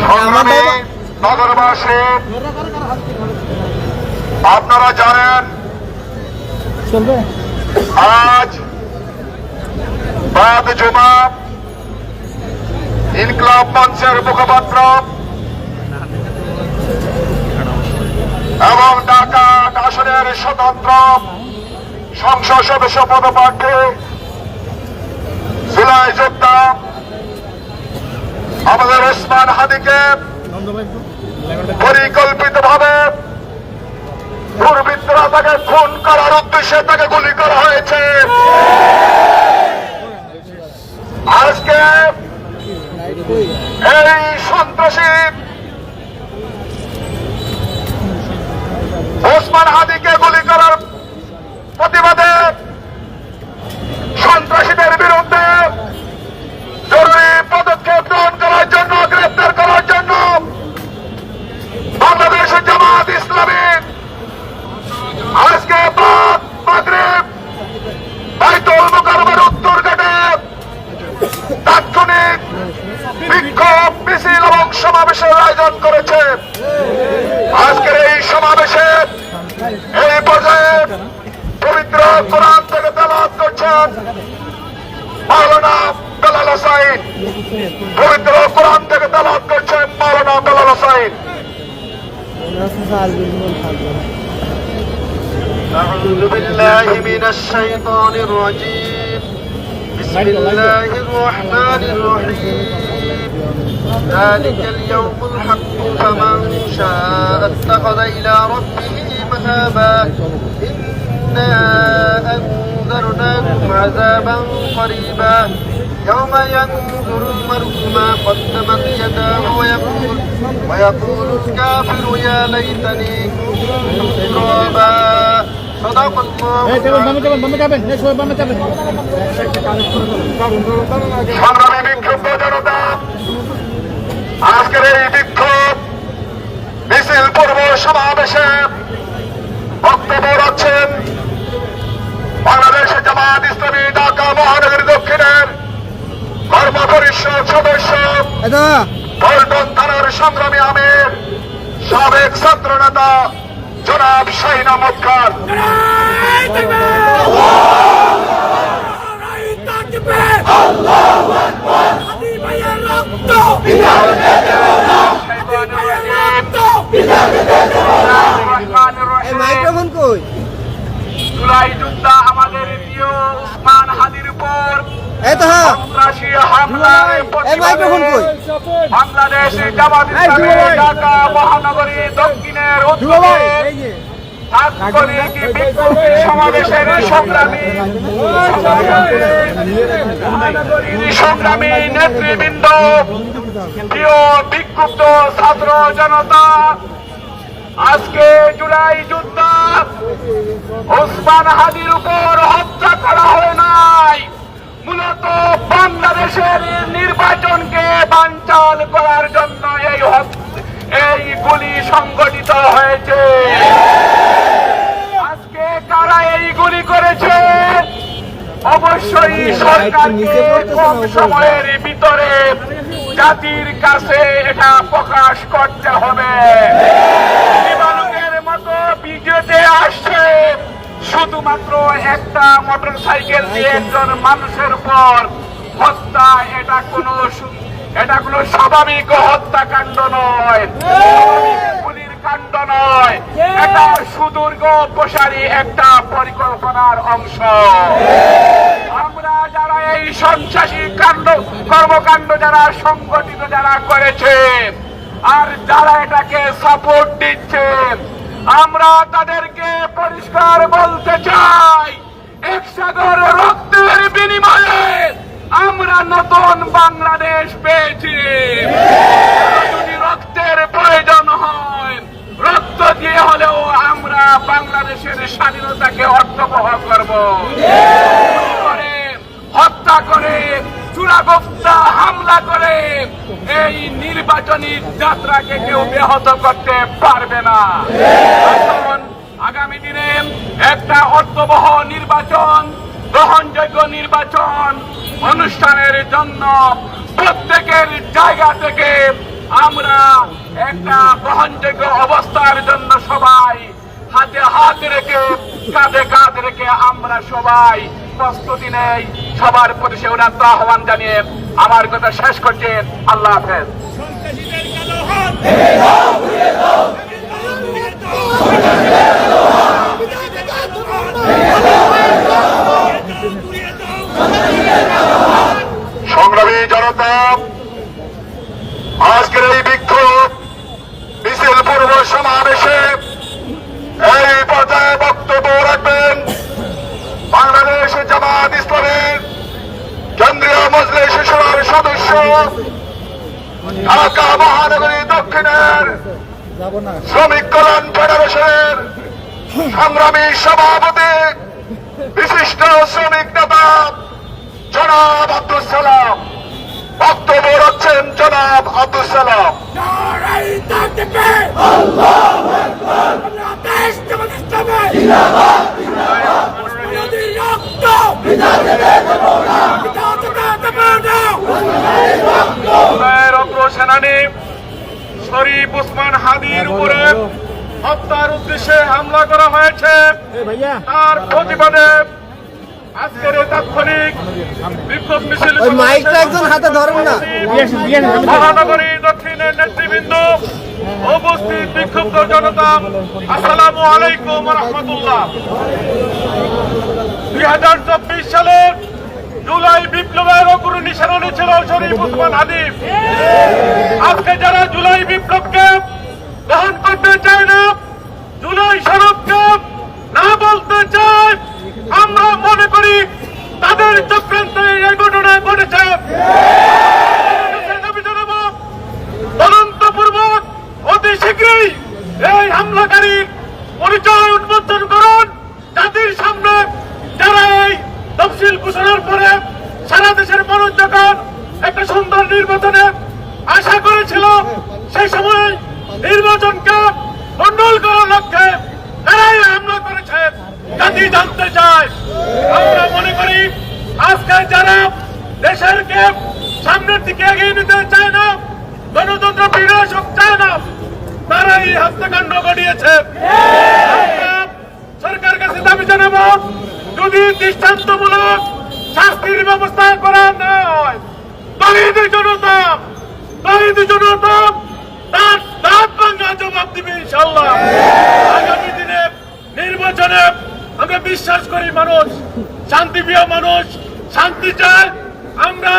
সংগ্রামী নগরবাসী, আপনারা জানেন আজ বাদ জুমা ইনকলাব মঞ্চের মুখপাত্র এবং ঢাকা আসনের স্বতন্ত্র সংসদ সদস্য পদপ্রার্থী জুলাই যোদ্ধা আমাদের ওসমান হাদিকে পরিকল্পিতভাবে দুর্বৃত্তরা তাকে খুন করার উদ্দেশ্যে তাকে গুলি করা হয়েছে। আজকে এই সন্ত্রাসী ওসমান হাদিকে গুলি করার প্রতিবাদে সন্ত্রাসীদের বিরুদ্ধে জরুরি পদক্ষেপ গ্রহণ করার জন্য, গ্রেফতার করার জন্য বাংলাদেশ জামাত ইসলামী আজকে মাগরিব বাইতুল মুকাররমের উত্তর গেটে তাৎক্ষণিক বিক্ষোভ মিছিল এবং সমাবেশের আয়োজন করেছে। আজকের এই সমাবেশে এই পর্যায়ে পবিত্র কোরআন থেকে তেলাওয়াত করছেন মাওলানা বেলাল হোসাইন। পবিত্র কোরআন থেকে তেলাওয়াত করছেন মাওলানা বেলাল হোসাইন। أعوذ بالله من الشيطان الرجيم. بسم الله الرحمن الرحيم. ذلك اليوم الحق فمن شاء اتخذ إلى ربه مآبا. إنا أنذرناكم عذابا قريبا يوم ينظر المرء ما قدمت يداه ويقول الكافر يا ليتني كنت ترابا. صدق الله সংগ্রামী বিক্ষুব্ধ জনতা, আজকের এই বিক্ষোভ মিছিল পূর্ব সমাবেশে বক্তব্য রাখছেন বাংলাদেশ জামাত ইসলামী ঢাকা মহানগরী দক্ষিণের কর্ম পরিষদ সদস্য পল্টন থানার সংগ্রামী আমির সাবেক ছাত্র নেতা জনাব শাহিন আহমদ খান। জুলাই যোদ্ধা আমাদের প্রিয় ওসমান হাদির উপর সন্ত্রাসী হামলায় বাংলাদেশ জামাত ইসলামী ঢাকা মহানগরী দক্ষিণের উদ্যোগে তাৎক্ষণিক বিক্ষোভী সমাবেশের সংগ্রামী নেতৃবৃন্দ, প্রিয় বিক্ষুব্ধ ছাত্র জনতা, আজকে জুলাই যোদ্ধা ওসমান হাদির উপর হত্যা করা হয় নাই, মূলত বাংলাদেশের নির্বাচনকে বানচাল করার জন্য এই গুলি সংগঠিত হয়েছে। আজকে কারা এই গুলি করেছে অবশ্যই সরকারকে কম সময়ের ভিতরে জাতির কাছে এটা প্রকাশ করতে হবে। দিবালোকের মতো ভিডিওতে আসছে শুধুমাত্র একটা মোটর সাইকেল দিয়ে একজন মানুষের উপর হত্যা, এটা কোনো স্বাভাবিক হত্যাকাণ্ড নয়, গুলির কাণ্ড নয়, এটা সুদীর্ঘ প্রসারী একটা পরিকল্পনার অংশ। আমরা যারা এই সন্ত্রাসী কর্মকাণ্ড যারা সংগঠিত যারা করেছে আর যারা এটাকে সাপোর্ট দিচ্ছে, আমরা তাদেরকে পরিষ্কার বলতে চাই, এক সাগর রক্তের বিনিময়ে আমরা নতুন বাংলাদেশ পেয়েছি। যদি রক্তের প্রয়োজন হয়, রক্ত দিয়ে হলেও আমরা বাংলাদেশের স্বাধীনতাকে অর্থবহ করব। হত্যা করে, চূড়াগুপ্তা হামলা করে এই নির্বাচনী যাত্রাকে কেউ ব্যাহত করতে পারবে না। আগামী দিনে একটা অর্থবহ নির্বাচন, গ্রহণযোগ্য নির্বাচন অনুষ্ঠানের জন্য প্রত্যেকের জায়গা থেকে আমরা একটা গ্রহণযোগ্য অবস্থার জন্য সবাই হাতে হাত রেখে কাঁধে কাঁধ রেখে আমরা সবাই প্রস্তুতি নেই। সবার প্রতি সে উদাত্ত আহ্বান জানিয়ে আমার কথা শেষ করছে। আল্লাহ হাফেজ। সংগ্রামী জনতা, আজকের এই বিক্ষোভ মিছিল পূর্ব সমাবেশে এই পর্যায়ে বক্তব্য রাখবেন বাংলাদেশ জামাত ইসলামের কেন্দ্রীয় মজলিস শুরার সদস্য, ঢাকা মহানগরী দক্ষিণের শ্রমিক কল্যাণ ফেডারেশনের সংগ্রামী সভাপতি, বিশিষ্ট শ্রমিক নেতা জনাব আব্দুল সালাম। বক্তব্য রাখছেন জনাব আব্দুল সালাম। সেনানী শরীফ ওসমান হাদির উপরে হত্যার উদ্দেশ্যে হামলা করা হয়েছে। তার প্রতিবাদে আজকের এই তাৎক্ষণিক বিক্ষোভ মিছিল মহানগরী দক্ষিণের নেতৃবৃন্দ, উপস্থিত বিক্ষুব্ধ জনতা, আসসালামু আলাইকুম রহমতুল্লাহ। 2024 সালের জুলাই বিপ্লবের অগ্রণী সেনানী ছিল শরীফ ওসমান হাদি। আজকে যারা জুলাই বিপ্লবকে গ্রহণ করতে চায় না, জুলাই সনদকে না বলতে চায়, আমরা মনে করি তাদের চক্রান্তে এই ঘটনা ঘটেছে। তদন্তপূর্বক অতি শীঘ্রই এই হামলাকারীর পরিচয় উন্মোচন করুন জাতির সামনে। যারা এই তফসিল ঘোষণার পরে সারা দেশের মানুষ যখন একটা সুন্দর নির্বাচনে আশা করেছিল, সেই সময় নির্বাচনকে মন্ডল করার লক্ষ্যে তারাই হামলা করেছে। জাতি জানতে চায়। আমরা মনে করি আজকে যারা দেশেরকে সামনের দিকে এগিয়ে নিতে চায় না, গণতন্ত্র বিনাশক চায় না, তারা এই হত্যাকাণ্ড ঘটিয়েছে। সরকার কাছে দাবি জানাবো, যদি দৃষ্টান্তমূলক শাস্তির ব্যবস্থা করা না হয়, তহিদি জনতা তার দাঁত ভাঙা জবাব দিবে ইনশাআল্লাহ। আগামী দিনে নির্বাচনে আমরা বিশ্বাস করি মানুষ শান্তিপ্রিয় মানুষ, শান্তি চায়। আমরা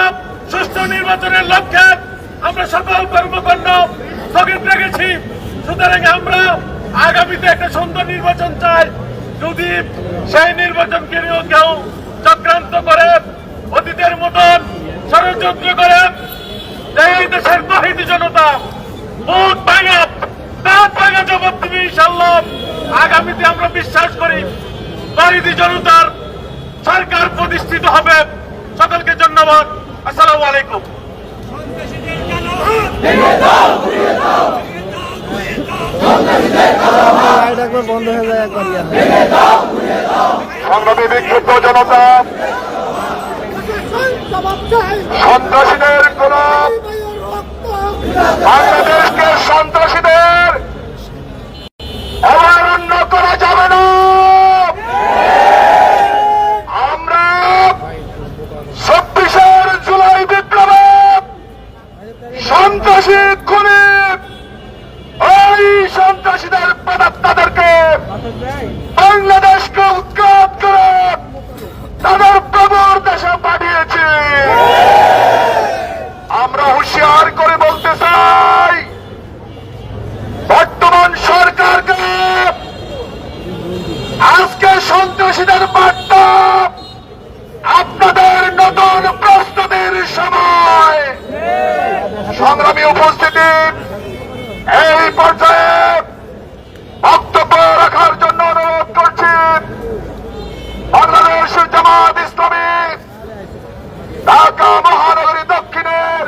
সুষ্ঠু নির্বাচনের লক্ষ্যে আমরা সকল কর্মকাণ্ড স্থগিত রেখেছি। সুতরাং আমরা আগামীতে একটা সুন্দর নির্বাচন চাই। যদি সেই নির্বাচনকে নিয়েও কেউ চক্রান্ত করে, অতীতের মতন ষড়যন্ত্র করে, এই দেশের তহিদি জনতা ভোট ভাঙা দাঁত ভাঙা জবাব দিবে ইনশাআল্লাহ। আগামীতে আমরা বিশ্বাস করি তহিদি জনতার সরকার প্রতিষ্ঠিত হবে। সকলকে ধন্যবাদ। আসসালামু আলাইকুম। বন্ধ হয়ে যায় একবার। সংগ্রামী বিক্ষুব্ধ জনতা, সন্ত্রাসীদের কোন বাংলাদেশকে সন্ত্রাসীদের অভয়ারণ্য করা যাবে না। আমরা 26 জুলাই বিপ্লবে সন্ত্রাসী খুনি ওই সন্ত্রাসীদের প্রেতাত্মাদেরকে বাংলাদেশকে উৎখাত করে তাদের প্রভুর দেশে পাঠিয়েছে। আমরা হুঁশিয়ার করে বলতে চাই, বর্তমান সরকারকে আজকে সন্ত্রাসীদের বার্তা, আপনাদের নতুন প্রস্তুতির সময়। সংগ্রামী উপস্থিতি, এই পর্যায়ে বক্তব্য রাখার জন্য অনুরোধ করছি বাংলাদেশ জামাত ইসলামী ঢাকা মহানগরী দক্ষিণের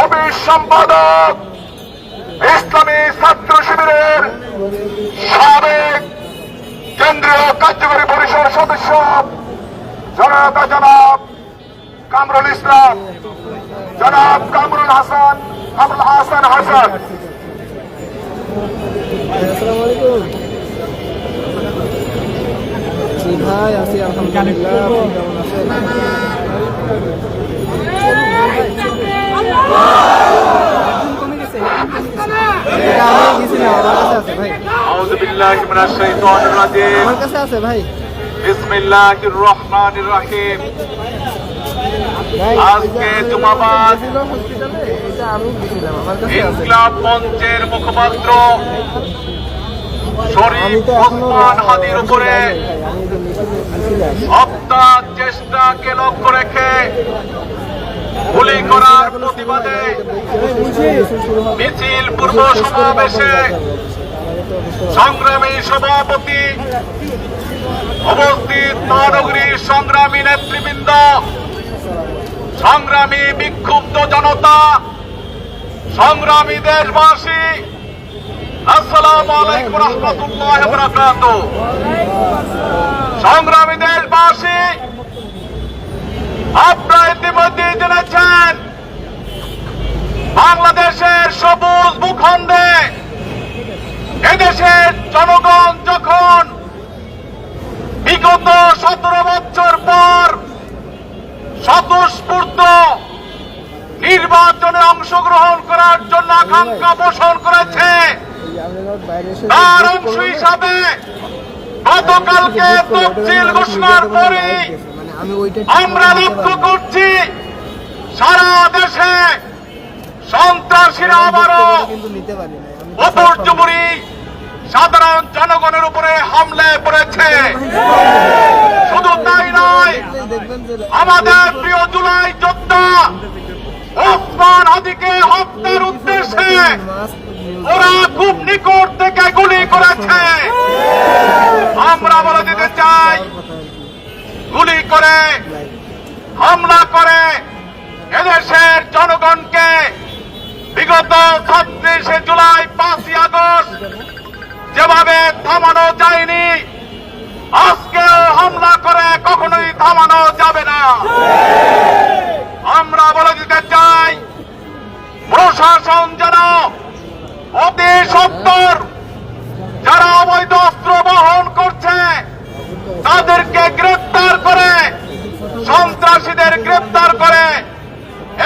অফিস সম্পাদক, ইসলামী ছাত্র শিবিরের সাবেক কেন্দ্রীয় কার্যকরী পরিষদ সদস্য জনাব কামরুল ইসলাম, জনাব কামরুল হাসান আবুল হাসান হাসান। আসসালামু আলাইকুম। জি ভাই, আছি আলহামদুলিল্লাহ। আপনি কেমন আছেন? এটা আমি গেছিলাম, আমার কাছে আছে ভাই। আউযু বিল্লাহি মিনাশ শাইতানির রাজিম। আমার কাছে আছে ভাই। বিসমিল্লাহির রহমানির রহিম। ভাই, আজকে জুমাবাদ ছিল হসপিটালে, এটা আমি গেছিলাম, আমার কাছে আছে। ইনকিলাব মঞ্চের মুখপাত্র আমি শরীফ তো এখনো ওসমান হাদির উপরে ভাই, আমি যে মিছিলে আছি। হত্যার চেষ্টাকে লক্ষ্য রেখে গুলি করার প্রতিবাদে মিছিল পূর্ব সমাবেশে সংগ্রামী সভাপতি উপস্থিত মহানগরীর সংগ্রামী নেতৃবৃন্দ, সংগ্রামী বিক্ষুব্ধ জনতা, সংগ্রামী দেশবাসী, আসসালামু আলাইকুম রহমতুল্লাহ বারাকাতুহু। সংগ্রামী দেশবাসী, আপনারা ইতিমধ্যে জেনেছেন বাংলাদেশের সবুজ ভূখণ্ডে এদেশের জনগণ যখন বিগত 17 বছর পর স্বতঃস্ফূর্ত নির্বাচনে অংশগ্রহণ করার জন্য আকাঙ্ক্ষা পোষণ করেছে, তার অংশ হিসাবে গতকালকে তফসিল ঘোষণার পরে আমরা লক্ষ্য করছি সারা দেশে সন্ত্রাসীরা আবারও কিন্তু নিতে পারি না আমি। উপর্যুপরি সাধারণ জনগণের উপরে হামলায় পড়েছে। শুধু তাই নয়, দেখবেন যে আমাদের প্রিয় জুলাই যোদ্ধা ওসমান হাদিকে হত্যার উদ্দেশ্যে ওরা খুব নিকট থেকে গুলি করেছে। আমরা বলে দিতে চাই, গুলি করে হামলা করে এদেশের জনগণকে বিগত 26 জুলাই 5ই আগস্ট যেভাবে থামানো যায়নি, আজকেও হামলা করে কখনোই থামানো যাবে না। আমরা বলে দিতে চাই, প্রশাসন যেন অতি সত্বর যারা অবৈধ অস্ত্র বহন করছে তাদেরকে গ্রেফতার করে, সন্ত্রাসীদের গ্রেফতার করে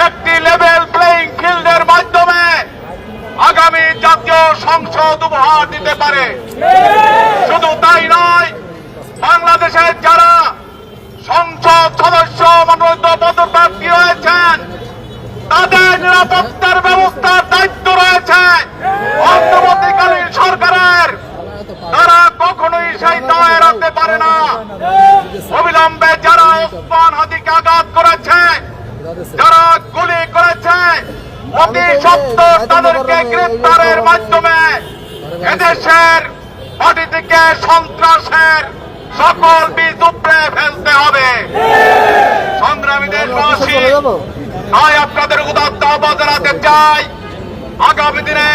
একটি লেভেল প্লেইং ফিল্ডের মাধ্যমে আগামী জাতীয় সংসদ উপহার দিতে পারে। শুধু তাই নয়, বাংলাদেশের যারা সংসদ সদস্য মনোনীত পদপ্রার্থী রয়েছেন তাদের নিরাপত্তার ব্যবস্থার দায়িত্ব রয়েছে অন্তর্বর্তীকালীন সরকারের। তারা কখনোই সেই দায় রাখতে পারে না। অবিলম্বে যারা ওসমান হাদিকে আঘাত করেছে, যারা গুলি করেছে, অতি সত্বর তাদেরকে গ্রেফতারের মাধ্যমে এদেশের মাটি থেকে সন্ত্রাসের সকল বীজ উপড়ে ফেলতে হবে। সংগ্রামী দেশবাসী, তাই আপনাদের উদাত্ত আহ্বান জানাতে চাই, আগামী দিনে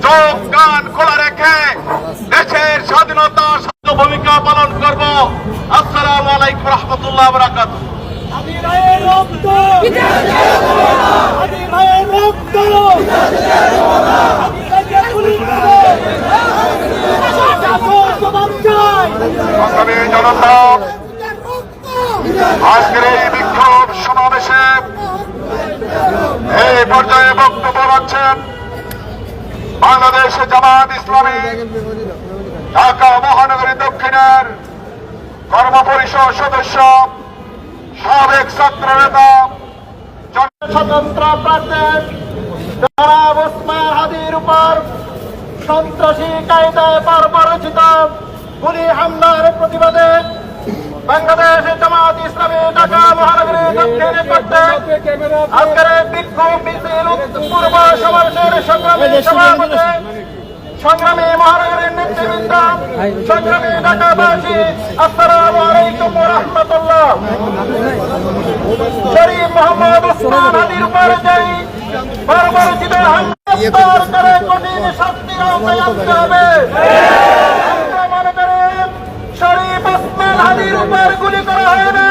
চোখ কান খোলা রেখে দেশের স্বাধীনতা ভূমিকা পালন করব। আসসালামু আলাইকুম রহমতুল্লাহ বারাকাতুহু। সংগ্রামী জনতা, আজকের এই বিক্ষোভ সমাবেশে এই পর্যায়ে বক্তব্য রাখছেন বাংলাদেশ জামাত ইসলামী ঢাকা মহানগরী দক্ষিণের কর্মপরিষদ সদস্য, সাবেক ছাত্র নেতা, স্বতন্ত্র প্রার্থী যারা ওসমান হাদির উপর সন্ত্রাসী কায়দায় বর্বরচিত গুলি হামলার প্রতিবাদে বাংলাদেশ জামাত ইসলামী ঢাকা মহানগরী দক্ষিণ কর্তৃক আজকের বিক্ষোভ মিছিল পূর্ব সমাবেশের সংগ্রামী সভাপতি, সংগ্রামী মহানগরীর নেতৃবৃন্দ, সংগ্রামী ঢাকাবাসী, আসসালামু আলাইকুম ওয়া রাহমাতুল্লাহ। শরীফ মোহাম্মদ ওসমান হাদির উপর যেই বর্বরচিত হামলা করে কঠিন শাস্তির আওতায় আনতে হবে। আমরা মনে করি শরীফ ওসমান হাদির উপর গুলি করা হয়নি,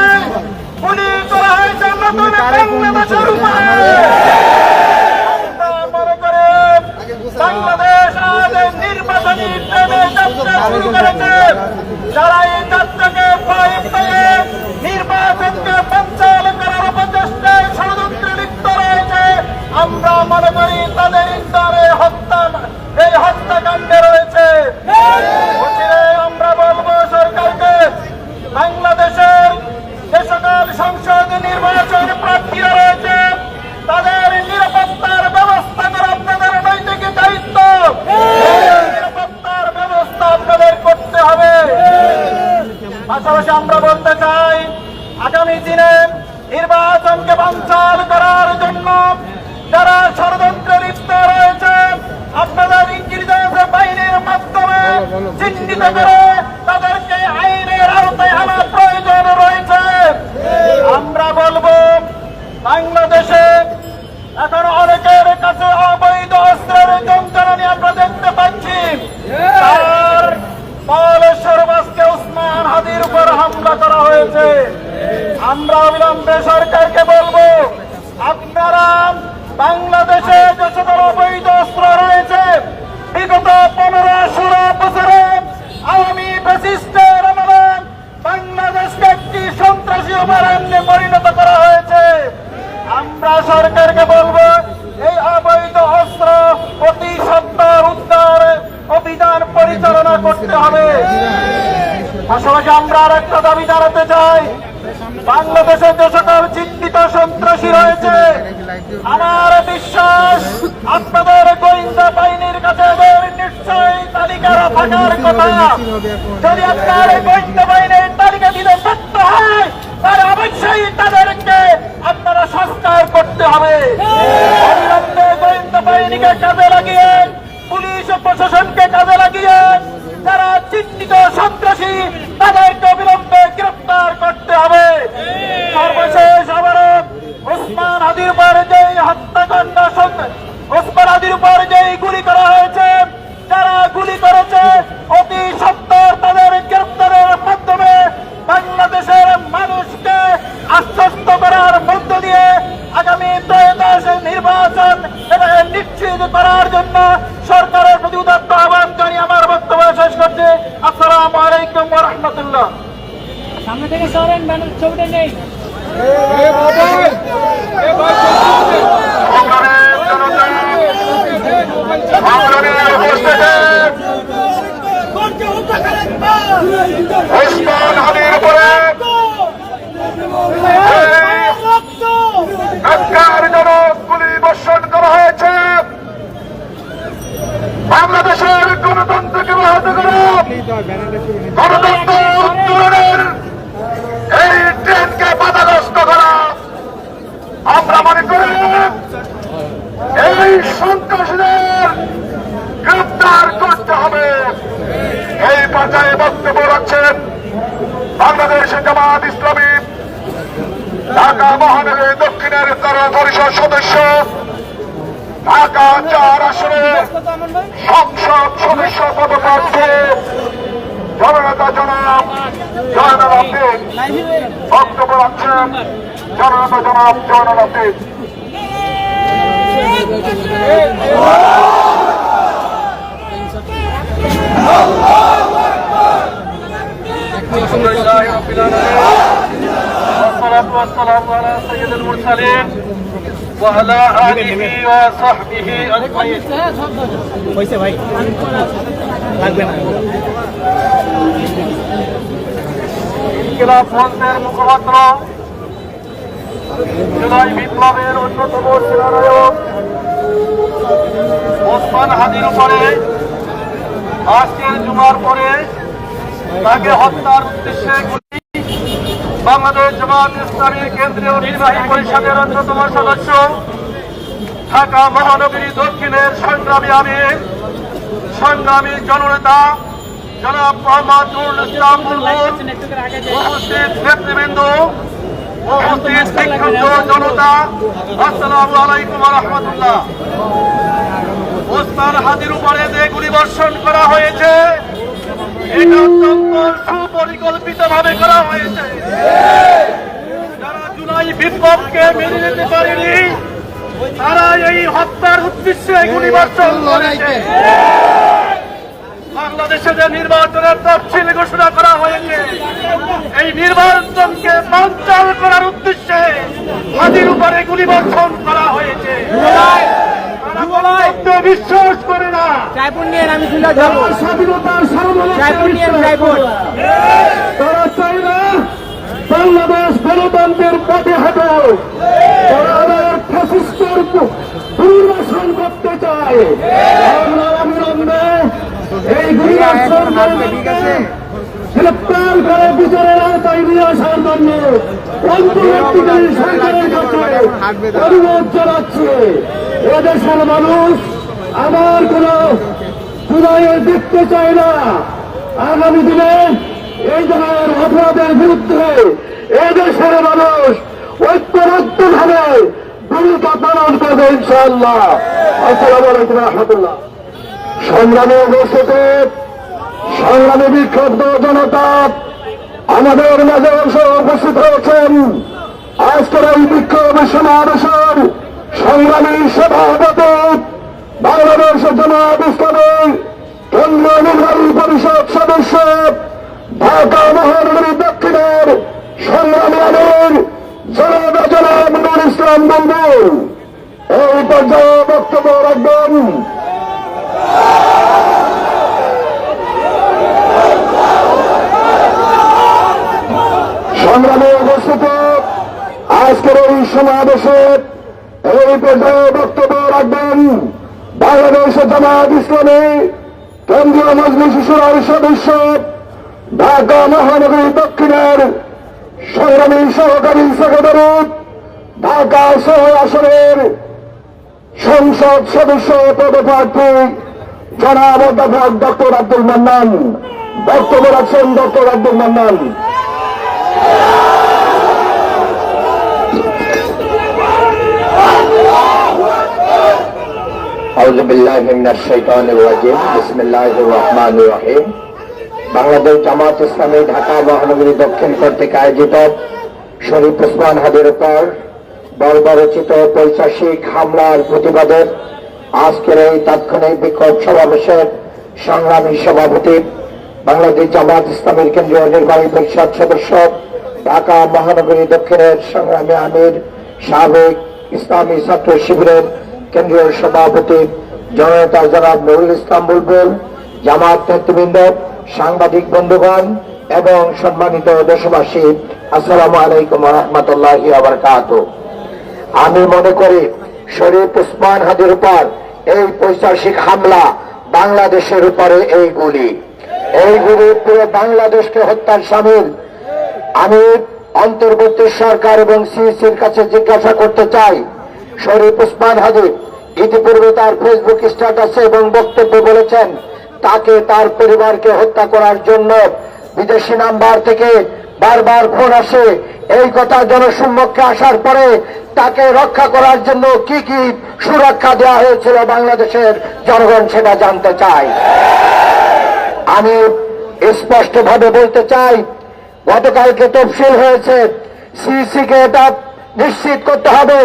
গুলি করা হয়েছে নতুন বাংলাদেশের উপরে। আমরা আমরা মনে করি তাদের ইন্ধনে এই হত্যাকাণ্ডে রয়েছে। অচিরে আমরা বলবো সরকারকে, বাংলাদেশের যে সকল সংসদ নির্বাচন প্রার্থীরা রয়েছে তাদের নিরাপত্তার ব্যবস্থা করা আপনাদের নৈতিক দায়িত্ব। নিরাপত্তার ব্যবস্থা আপনাদের করতে হবে। পাশাপাশি আমরা বলতে চাই, আগামী দিনে নির্বাচনকে বানচাল করার জন্য যারা ষড়যন্ত্রে লিপ্ত রয়েছে আপনাদের ইন্টেলিজেন্স বাহিনীর মাধ্যমে চিহ্নিত করে তাদেরকে আইনের আওতায় আনা প্রয়োজন রয়েছে। আমরা বলবো, বাংলাদেশে এখন অনেকের কাছে অবৈধ অস্ত্রের যন্ত্রণা আমরা দেখতে পাচ্ছি। তার বালেশ্বরবাসকে ওসমান হাদির উপর হামলা করা হয়েছে। আমরা অবিলম্বে সরকারকে বলবো, আপনারা বাংলাদেশে যে সকল অবৈধ অস্ত্র রয়েছে বিগত 15-16 বছরে আওয়ামী ফ্যাসিস্টের আমলে বাংলাদেশকে একটি সন্ত্রাসী অভয়ারণ্যে পরিণত করা হয়েছে। আমরা সরকারকে বলবো, এই অবৈধ অস্ত্র অতি সত্বর উদ্ধার অভিযান পরিচালনা করতে হবে। পাশাপাশি আমরা আর একটা দাবি জানাতে চাই, বাংলাদেশে যে সকল চিহ্নিত সন্ত্রাসী রয়েছে আমার বিশ্বাস আপনাদের গোয়েন্দা বাহিনীর কাছে নিশ্চয়ই তালিকারা থাকার কথা। যদি আপনার গোয়েন্দা বাহিনীর তালিকা দিতে ব্যর্থ হয় তাহলে অবশ্যই তাদেরকে আপনারা সংস্কার করতে হবে। অবিলম্বে গোয়েন্দা বাহিনীকে কাজে লাগিয়ে, পুলিশ ও প্রশাসনকে কাজে লাগিয়ে যারা চিহ্নিত সন্ত্রাসী তাদেরকে অবিলম্বে গ্রেফতার করতে হবে। সর্বশেষ আবারও ওসমান হাদির উপর যেই হত্যাকাণ্ড, ওসমান হাদির উপর যেই গুলি করা হয়েছে, যারা গুলি করেছে অতি সত্বর তাদের গ্রেফতারের মাধ্যমে বাংলাদেশের মানুষকে আশ্বস্ত করার মধ্য দিয়ে আগামী ত্রয়োদশ নির্বাচন নিশ্চিত করার জন্য সরকারের প্রতি উদাত্ত আহ্বান জানিয়ে আমার বক্তব্য শেষ করছি। আসসালামু আলাইকুম ওয়া রাহমাতুল্লাহ। সামনে থেকে সরেন, ব্যানার ছবিটা নেই। ওসমান হাদির উপরে ন্যাক্কারজনক গুলি বর্ষণ করা হয়েছে। বাংলাদেশের গণতন্ত্রকে ব্যাহত করা, গণতন্ত্র উত্তরণের এই ট্রেনকে বাধাগ্রস্ত করা, আমরা মনে করি এই সন্ত্রাসীদের গ্রেফতার করতে হবে। এই পর্যায়ে বক্তব্য রাখছেন বাংলাদেশ জামাত ইসলামী ঢাকা মহানগরী দক্ষিণের তারা পরিষদ সদস্য, ঢাকা 4 আসনের সংসদ সদস্য পদপ্রার্থী জননেতা জনাব জয়নাল আব্দিন। বক্তব্য রাখছেন জননেতা জনাব জয়নাল আব্দিন। والصلاة والسلام على سيد المرسلين وعلى آله وصحبه أجمعين। হয়েছে ভাই, লাগবে না। ইনকিলাব মঞ্চের মুখপাত্র, জুলাই বিপ্লবের অন্যতম সেনানায়ক ওসমান হাদির উপরে আজকের জুমার পরে তাকে হত্যার উদ্দেশ্যে বাংলাদেশ জামাত ইসলামী কেন্দ্রীয় নির্বাহী পরিষদের অন্যতম সদস্য, ঢাকা মহানগরী দক্ষিণের সংগ্রামী আমির, সংগ্রামী জননেতা জনাব মোহাম্মদ নুরুল ইসলাম বুলবুল, উপস্থিত নেতৃবৃন্দ, উপস্থিত বিক্ষুব্ধ জনতা, আসসালামু আলাইকুম ওয়া রাহমাতুল্লাহ। ওসমান হাদির উপরে যে গুলি বর্ষণ করা হয়েছে এটা অত্যন্ত সুপরিকল্পিত ভাবে করা হয়েছে। যারা জুলাই বিপ্লবকে মেনে নিতে পারেনি তারা এই হত্যার উদ্দেশ্যে গুলি বর্ষণ করেছে। বাংলাদেশে যে নির্বাচনের তফসিল ঘোষণা করা হয়েছে, এই নির্বাচনকে বানচাল করার উদ্দেশ্যে হাদির উপরে গুলিবর্ষণ করা হয়েছে। তারা গণতন্ত্রে বিশ্বাস করে না। ট্রাইপড নিয়ে আমি তুলে যাবো। স্বাধীনতার ট্রাইপড নিয়ে ট্রাইপড। তারা চাই না বাংলাদেশ গণতন্ত্রের পথে হাঁটো। তারা আবার ফ্যাসিস্টের পরিবেশন করতে চায়। আমরা অবিলম্বে এই পরিবেশন গ্রেপ্তার করে বিচারের আওতায় নিয়ে আসার জন্য অন্তর্বর্তীকালীন সরকারের কাছে অনুরোধ জানাচ্ছে। এদেশের মানুষ আমার কোন জুলাইয়ে দেখতে চায় না। আগামী দিনে এই ধরনের অপরাধের বিরুদ্ধে এদেশের মানুষ ঐক্যবদ্ধভাবে ভূমিকা পালন করবে ইনশাআল্লাহ। আসসালামু আলাইকুম ওয়া রাহমাতুল্লাহ। সংগ্রামী উপস্থিতি, সংগ্রামী বিক্ষুব্ধ জনতা, আমাদের মাঝে উপস্থিত হয়েছেন আজকের এই বিক্ষোভ সমাবেশের সংগ্রামী সভাপতি, বাংলাদেশ জামাত ইসলামী কেন্দ্রীয় নির্বাহী পরিষদ সদস্য, ঢাকা মহানগরী দক্ষিণের সংগ্রামী আমির জনাব নুর ইসলাম বন্ধু এই পর্যায়ে বক্তব্য রাখবেন। সংগ্রামী উপস্থিতি, আজকের এই সমাবেশে এই পর্যায়ে বক্তব্য রাখবেন বাংলাদেশ জামাত ইসলামী কেন্দ্রীয় মজলিস শুরার সদস্য, ঢাকা মহানগরী দক্ষিণের সংগ্রামী সহকারী সেক্রেটারি, ঢাকা শহর আসনের সংসদ সদস্য পদপ্রার্থী জনাব অধ্যাপক ডক্টর আব্দুল মান্নান। বক্তব্য রাখছেন ডক্টর আব্দুল মান্নান। আউযু বিল্লাহি মিনাশ শাইতানির রাজিম। বিসমিল্লাহির রহমানির রহিম। বাংলাদেশ জামাত ইসলামী ঢাকা মহানগরী দক্ষিণ কর্তৃক আয়োজিত শরীফ ওসমান হাদির উপর বর্বরচিত পৈশাচিক হামলার প্রতিবাদে আজকের এই তাৎক্ষণিক বিক্ষোভ সমাবেশের সংগ্রামী সভাপতি, বাংলাদেশ জামাত ইসলামীর কেন্দ্রীয় নির্বাহী পরিষদ সদস্য, ঢাকা মহানগরী দক্ষিণের সংগ্রামী আমির, সাবেক ইসলামী ছাত্র শিবিরের কেন্দ্রীয় সভাপতি জনতা জনাব নুরুল ইসলাম বুলবুল, জামাত নেতৃবৃন্দ, সাংবাদিক বন্ধুগণ এবং সম্মানিত দেশবাসী, আসসালামু আলাইকুম ওয়া রাহমাতুল্লাহি ওয়া বারাকাতুহু। আমি মনে করি শরীফ ওসমান হাদির উপর এই পৈশাচিক হামলা, বাংলাদেশের উপরে এই গুলি পুরো বাংলাদেশকে হত্যার শামিল। আমি অন্তর্বর্তী সরকার এবং সিইসির কাছে জিজ্ঞাসা করতে চাই, শরীফ ওসমান হাদি ইতিপূর্বে তার ফেসবুক স্ট্যাটাসে এবং বক্তব্যে বলেছেন তাকে তার পরিবারকে হত্যা করার জন্য বিদেশি নাম্বার থেকে বারবার ফোন আসে। এই কথা জনসম্মুখে আসার পরে তাকে রক্ষা করার জন্য কি কি সুরক্ষা দেওয়া হয়েছিল বাংলাদেশের জনগণ সেটা জানতে চাই। আমি স্পষ্টভাবে বলতে চাই, গতকালকে তফসিল হয়েছে, সিইসিকে এটা নিশ্চিত করতে হবে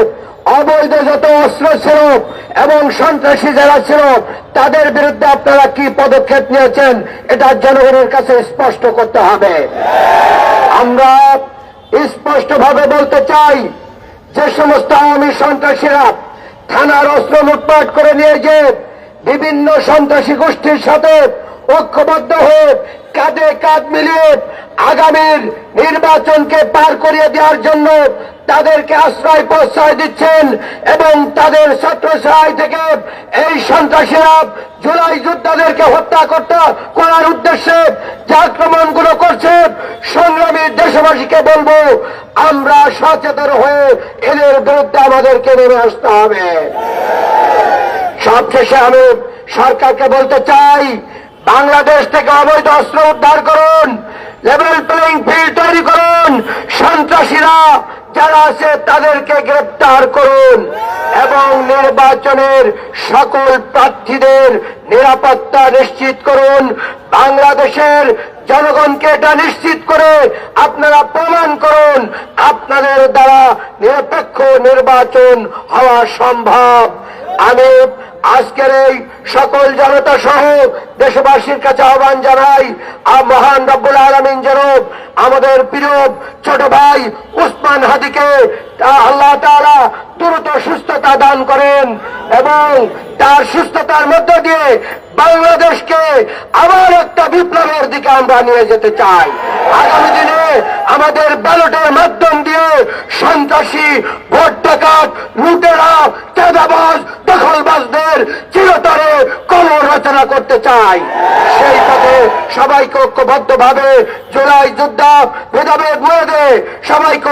অবৈধ যত অস্ত্র ছিল এবং সন্ত্রাসী যারা ছিল তাদের বিরুদ্ধে আপনারা কি পদক্ষেপ নিয়েছেন এটা জনগণের কাছে স্পষ্ট করতে হবে। আমরা স্পষ্টভাবে বলতে চাই, যে সমস্ত আওয়ামী সন্ত্রাসীরা থানার অস্ত্র লুটপাট করে নিয়ে যে বিভিন্ন সন্ত্রাসী গোষ্ঠীর সাথে ঐক্যবদ্ধ হয়ে কাঁধে কাঁধ মিলিয়ে আগামীর নির্বাচনকে পার করিয়ে দেওয়ার জন্য তাদেরকে আশ্রয় প্রশ্রয় দিচ্ছেন এবং তাদের ছত্রছায়া থেকে এই সন্ত্রাসীরা জুলাই যোদ্ধাদেরকে হত্যা করার উদ্দেশ্যে যে আক্রমণগুলো করছে, সংগ্রামী দেশবাসীকে বলবো আমরা সচেতন হয়ে এদের বিরুদ্ধে আমাদেরকে নেমে আসতে হবে। সবশেষে আমি সরকারকে বলতে চাই, বাংলাদেশ থেকে অবৈধ অস্ত্র উদ্ধার করুন, লেভেল প্লেইং ফিল্ড তৈরি করুন, সন্ত্রাসীরা যারা আছে তাদেরকে গ্রেপ্তার করুন এবং নির্বাচনের সকল প্রার্থীদের নিরাপত্তা নিশ্চিত করুন। বাংলাদেশের জনগণকে এটা নিশ্চিত করে আপনারা প্রমাণ করুন আপনাদের দ্বারা নিরপেক্ষ নির্বাচন হওয়া সম্ভব। আমি আজকের এই সকল জনতা সহ দেশবাসীর কাছে আহ্বান জানাই, মহান রব্বুল আলামিন যেন আমাদের প্রিয় ছোট ভাই উসমান হাদিকে আল্লাহ তাআলা দ্রুত সুস্থতা দান করেন এবং তার সুস্থতার মধ্য দিয়ে বাংলাদেশকে আবার একটা বিপ্লবের দিকে আমরা নিয়ে যেতে চাই। আগামী দিনে আমাদের ব্যালটের মাধ্যম দিয়ে সন্ত্রাসী, ভোট ডাকাত, লুটেরা, চাঁদাবাজ, দখলবাজদের চিরতরে কবর রচনা করতে চাই। সেই পথে সবাইকে ঐক্যবদ্ধভাবে জুলাই যোদ্ধা ভেদাভেদ মুছে সবাইকে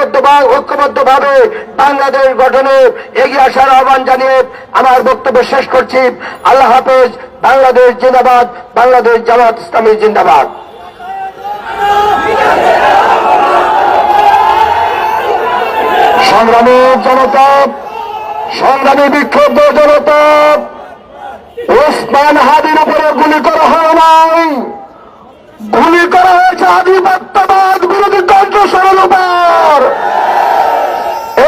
ঐক্যবদ্ধভাবে বাংলাদেশ গঠনে এগিয়ে আসার আহ্বান জানিয়ে আমার বক্তব্য শেষ করছি। আল্লাহ হাফেজ। বাংলাদেশ জিন্দাবাদ। বাংলাদেশ জামাত ইসলামী জিন্দাবাদ। সংগ্রামী জনতা, সংগ্রামী বিক্ষুব্ধ জনতা, উসমান হাদির উপরে গুলি করা হয় নাই, গুলি করা হয়েছে আধিপত্যবাদ বিরোধী কণ্ঠস্বরের উপর।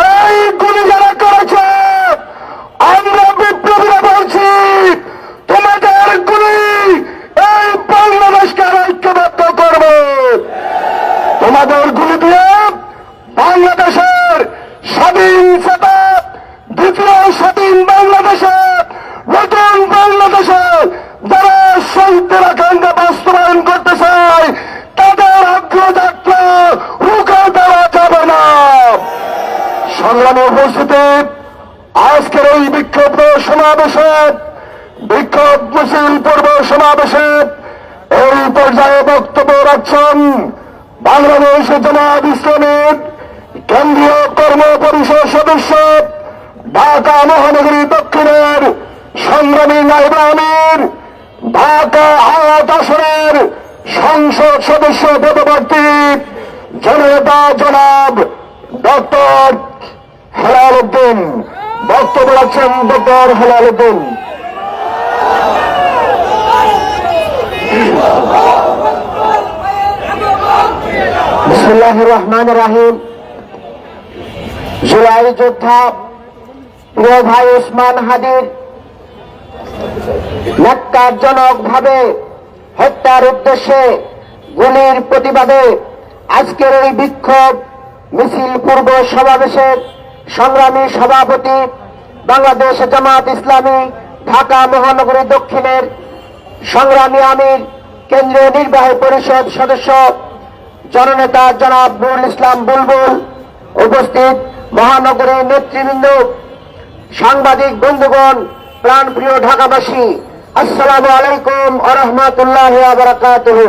এই গুলি যারা করেছে, আমরা বিপ্লবীরা বলছি, তোমাদের গুলি এই বাংলাদেশকে ঐক্যবদ্ধ করবে। তোমাদের গুলি দিয়ে বাংলাদেশের স্বাধীন চেতা, দ্বিতীয় স্বাধীন বাংলাদেশের, নতুন বাংলাদেশের যারা শহীদের আকাঙ্ক্ষা বাস্তবায়ন করতে চায় তাদের অগ্রযাত্রা রুখে দেওয়া যাবে না। সংগ্রামে উপস্থিতি, আজকের এই বিক্ষোভ সমাবেশে, বিক্ষোভ মিছিল পূর্ব সমাবেশে এই পর্যায়ে বক্তব্য রাখছেন বাংলাদেশ জামাত ইসলামীর কেন্দ্রীয় কর্ম পরিষদ সদস্য, ঢাকা মহানগরী দক্ষিণের সংগ্রামী নায়েব আমির, ঢাকা আট আসনের সংসদ সদস্য পদপ্রার্থী জননেতা জনাব ডক্টর হেলাল উদ্দিন। বক্তব্য রাখছেন ডক্টর হেলাল উদ্দিন। বিসমিল্লাহির রহমানির রহিম। জুলাই যোদ্ধা প্রিয় ভাই উসমান হাদির ন্যাক্কারজনক ভাবে হত্যার উদ্দেশ্যে গুলির প্রতিবাদে আজকের এই বিক্ষোভ মিছিল পূর্ব সমাবেশের সংগ্রামী সভাপতি বাংলাদেশ জামাত ইসলামী ঢাকা মহানগরী দক্ষিণের সংগ্রামী আমির, কেন্দ্রীয় নির্বাহী পরিষদ সদস্য জননেতা জনাব নুরুল ইসলাম বুলবুল, উপস্থিত মহানগরীর নেতৃবৃন্দ, সাংবাদিক বন্ধুগণ, প্রাণপ্রিয় ঢাকাবাসী, আসসালামু আলাইকুম ওয়া রাহমাতুল্লাহি ওয়া বারাকাতুহু।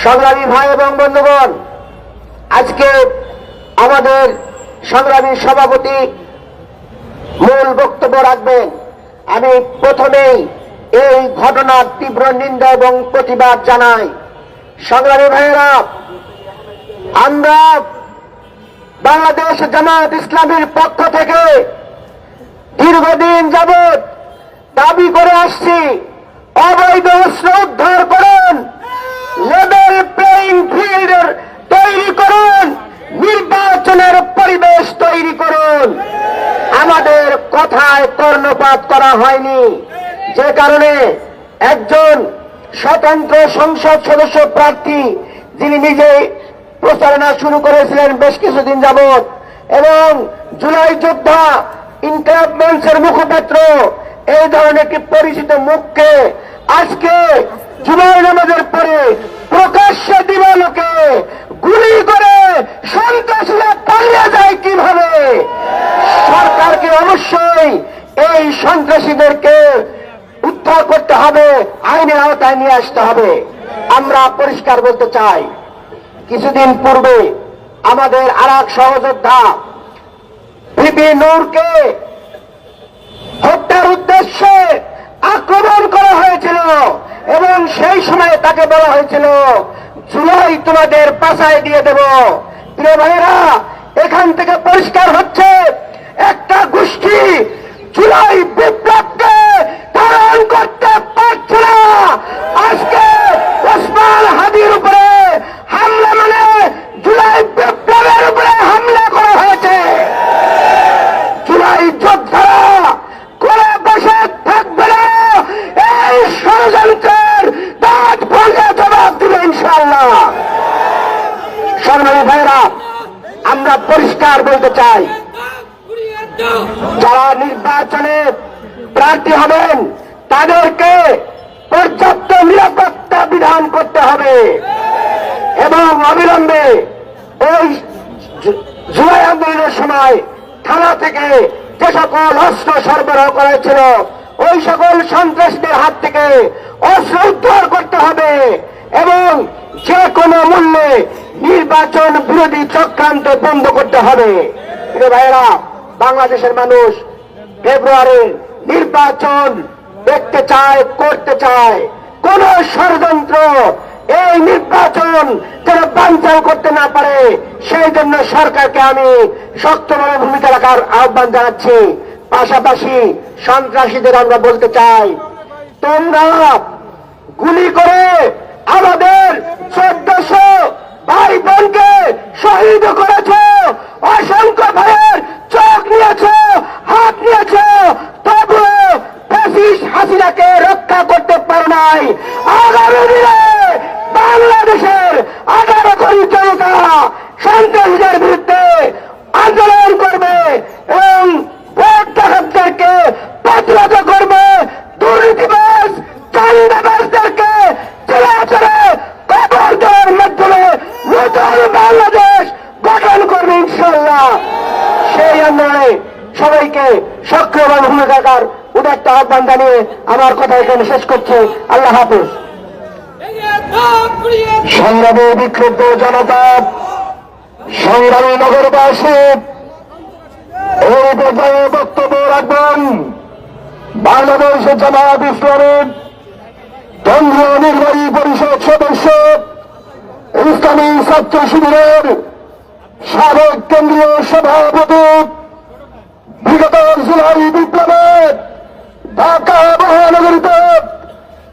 সংগ্রামী ভাই এবং বন্ধুগণ, আজকে আমাদের সংগ্রামী সভাপতি মূল বক্তব্য রাখবেন। আমি প্রথমেই এই ঘটনার তীব্র নিন্দা এবং প্রতিবাদ জানাই। সংগ্রামী ভাইয়েরা, আমরা বাংলাদেশ জামাত ইসলামীর পক্ষ থেকে দীর্ঘদিন যাবৎ দাবি করে আসছি, অবৈধ অস্ত্র উদ্ধার করুন, লেভেল প্লেইং ফিল্ড তৈরি করুন, নির্বাচনের পরিবেশ তৈরি করুন। আমাদের কথায় কর্ণপাত করা হয়নি, যে কারণে একজন স্বতন্ত্র সংসদ সদস্য প্রার্থী যিনি নিজেই প্রচারণা শুরু করেছিলেন বেশ কিছুদিন যাবৎ, এবং জুলাই যোদ্ধা ইনকিলাব মঞ্চের মুখপাত্র, এই ধরনের একটি পরিচিত মুখকে আজকে জুলাই নামাজের পরে প্রকাশ্যে দিবালোকে গুলি করে সন্ত্রাসীরা পালিয়ে যায় কিভাবে? সরকারকে অবশ্যই এই সন্ত্রাসীদেরকে উদ্ধার করতে হবে, আইনের আওতায় নিয়ে আসতে হবে। আমরা পরিষ্কার বলতে চাই, কিছুদিন পূর্বে আমাদের আরেক সহযোদ্ধা বিপি নূরকে হত্যার উদ্দেশ্যে আক্রমণ করা হয়েছিল এবং সেই সময় তাকে বলা হয়েছিল জুলাই তোমাদের পাশায় দিয়ে দেব। প্রিয় ভাইয়েরা, এখান থেকে পরিষ্কার হচ্ছে একটা গোষ্ঠী জুলাই বিপ্লবকে ধারণ করতে পারছে না। আজকে উসমান হাদির উপরে হামলা মানে জুলাই বিপ্লবের উপরে হামলা করা হয়েছে। জুলাই যোদ্ধারা করে প্রার্থী হবেন তাদেরকে পর্যাপ্ত নিরাপত্তা বিধান করতে হবে এবং অবিলম্বে ওই জুলাই আন্দোলনের সময় থানা থেকে যে সকল অস্ত্র সরবরাহ করা হয়েছিল ওই সকল সন্ত্রাসীদের হাত থেকে অস্ত্র উদ্ধার করতে হবে এবং যে কোনো মূল্যে নির্বাচন বিরোধী চক্রান্ত বন্ধ করতে হবে। প্রিয় ভাইয়েরা, বাংলাদেশের মানুষ ফেব্রুয়ারির নির্বাচন দেখতে চায়, করতে চায়। কোন ষড়যন্ত্র এই নির্বাচন যেন বানচাল করতে না পারে সেই জন্য সরকারকে আমি শক্তভাবে ভূমিকা রাখার আহ্বান জানাচ্ছি। পাশাপাশি সন্ত্রাসীদের আমরা বলতে চাই, তোমরা গুলি করে আমাদের 1400 ভাই বোনকে শহীদ করেছ, অসংখ্য ভাইয়ের চোখ নিয়েছ, হাত নিয়েছ, তবুও ফ্যাসিস্ট হাসিনাকে রক্ষা করতে পারে নাই। আগামী দিনে বাংলাদেশের 18 কোটি জনতা সন্ত্রাসীদের বিরুদ্ধে আন্দোলন করবে এবং ভোট ডাকাতদেরকে প্রতিহত করবে, দুর্নীতিবাজ চাঁদাবাজদেরকে চলে কবর দেওয়ার মাধ্যমে নতুন বাংলাদেশ গঠন করবে ইনশাআল্লাহ। সেই আন্দোলনে সবাইকে সক্রিয়ভাবে ভূমিকা রাখার উদাত্ত আহ্বান জানিয়ে আমার কথা এখানে শেষ করছি। আল্লাহ হাফেজ। সংগ্রামী বিক্ষুব্ধ জনতা, সংগ্রামী নগরবাসী, এই পর্যায়ে বক্তব্য রাখবেন বাংলাদেশ জামায়াত ইসলামী কেন্দ্রীয় নির্বাহী পরিষদ সদস্য, ইসলামী ছাত্র শিবিরের সাবেক কেন্দ্রীয় সভাপতি, বিগত জুলাই বিপ্লবে ঢাকা মহানগরীতে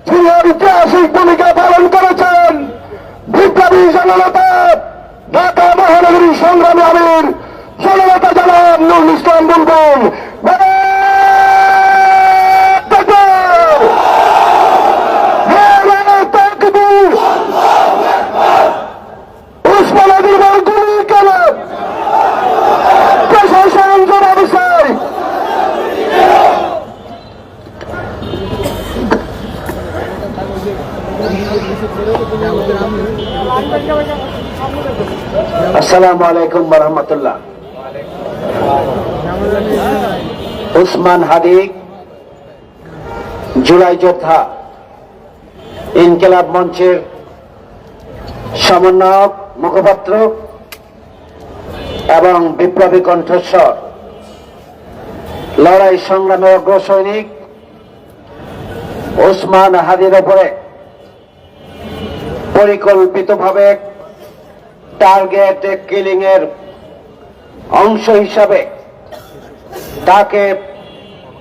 যিনি ঐতিহাসিক ভূমিকা পালন করেছেন, বিপ্লবী জননেতা, ঢাকা মহানগরী সংগ্রামী আমির জননেতা জনাব নুরুল ইসলাম বুলবুল, আসসালামু আলাইকুম ওয়া রাহমাতুল্লাহ। উসমান হাদি জুলাই যোদ্ধা ইনকিলাব মঞ্চের সমন্বয়ক, মুখপাত্র এবং বিপ্লবী কণ্ঠস্বর, লড়াই সংগ্রামের অগ্রসৈনিক উসমান হাদির উপরে পরিকল্পিতভাবে টার্গেট কিলিং এর অংশ হিসাবে তাকে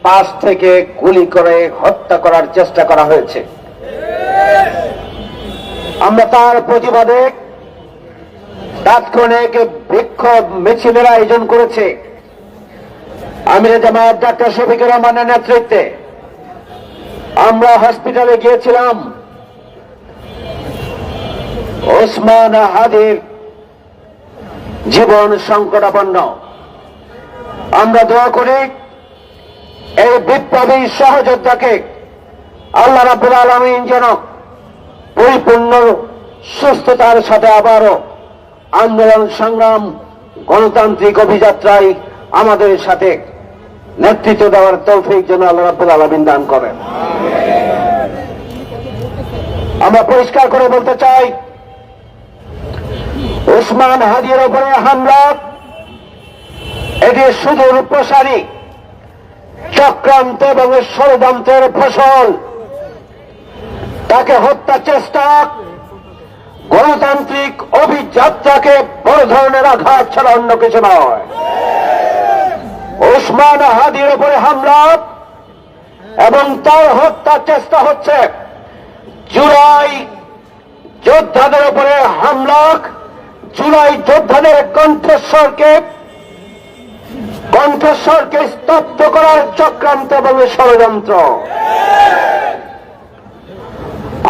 পাশ থেকে গুলি করে হত্যা করার চেষ্টা করা হয়েছে। আমরা তার প্রতিবাদে তাৎক্ষণিক বিক্ষোভ মিছিলের আয়োজন করেছে আমিরে জামায়াত ডাক্তার শফিকুর রহমানের নেতৃত্বে। আমরা হসপিটালে গিয়েছিলাম ওসমান হাদির জীবন সংকটাপন্ন। আমরা দোয়া করি এই বিপ্লবী সহযোদ্ধাকে আল্লাহ রাব্বুল আলামিন যেন পরিপূর্ণ সুস্থতার সাথে আবারও আন্দোলন সংগ্রাম গণতান্ত্রিক অভিযাত্রায় আমাদের সাথে নেতৃত্ব দেওয়ার তৌফিক যেন আল্লাহ রাব্বুল আলামিন দান করেন। আমরা পরিষ্কার করে বলতে চাই, উসমান হাদির উপরে হামলা এটি সুদূর প্রসারী চক্রান্ত এবং ষড়যন্ত্রের ফসল। তাকে হত্যা চেষ্টা গণতান্ত্রিক অভিযাত্রাকে বড় ধরনের আঘাত ছাড়া অন্য কিছু নয়। উসমান হাদির উপরে হামলা এবং তার হত্যা চেষ্টা হচ্ছে জুলাই যোদ্ধাদের উপরে হামলা, জুলাই যোদ্ধাদের কণ্ঠস্বরকে স্তব্ধ করার চক্রান্ত এবং ষড়যন্ত্র।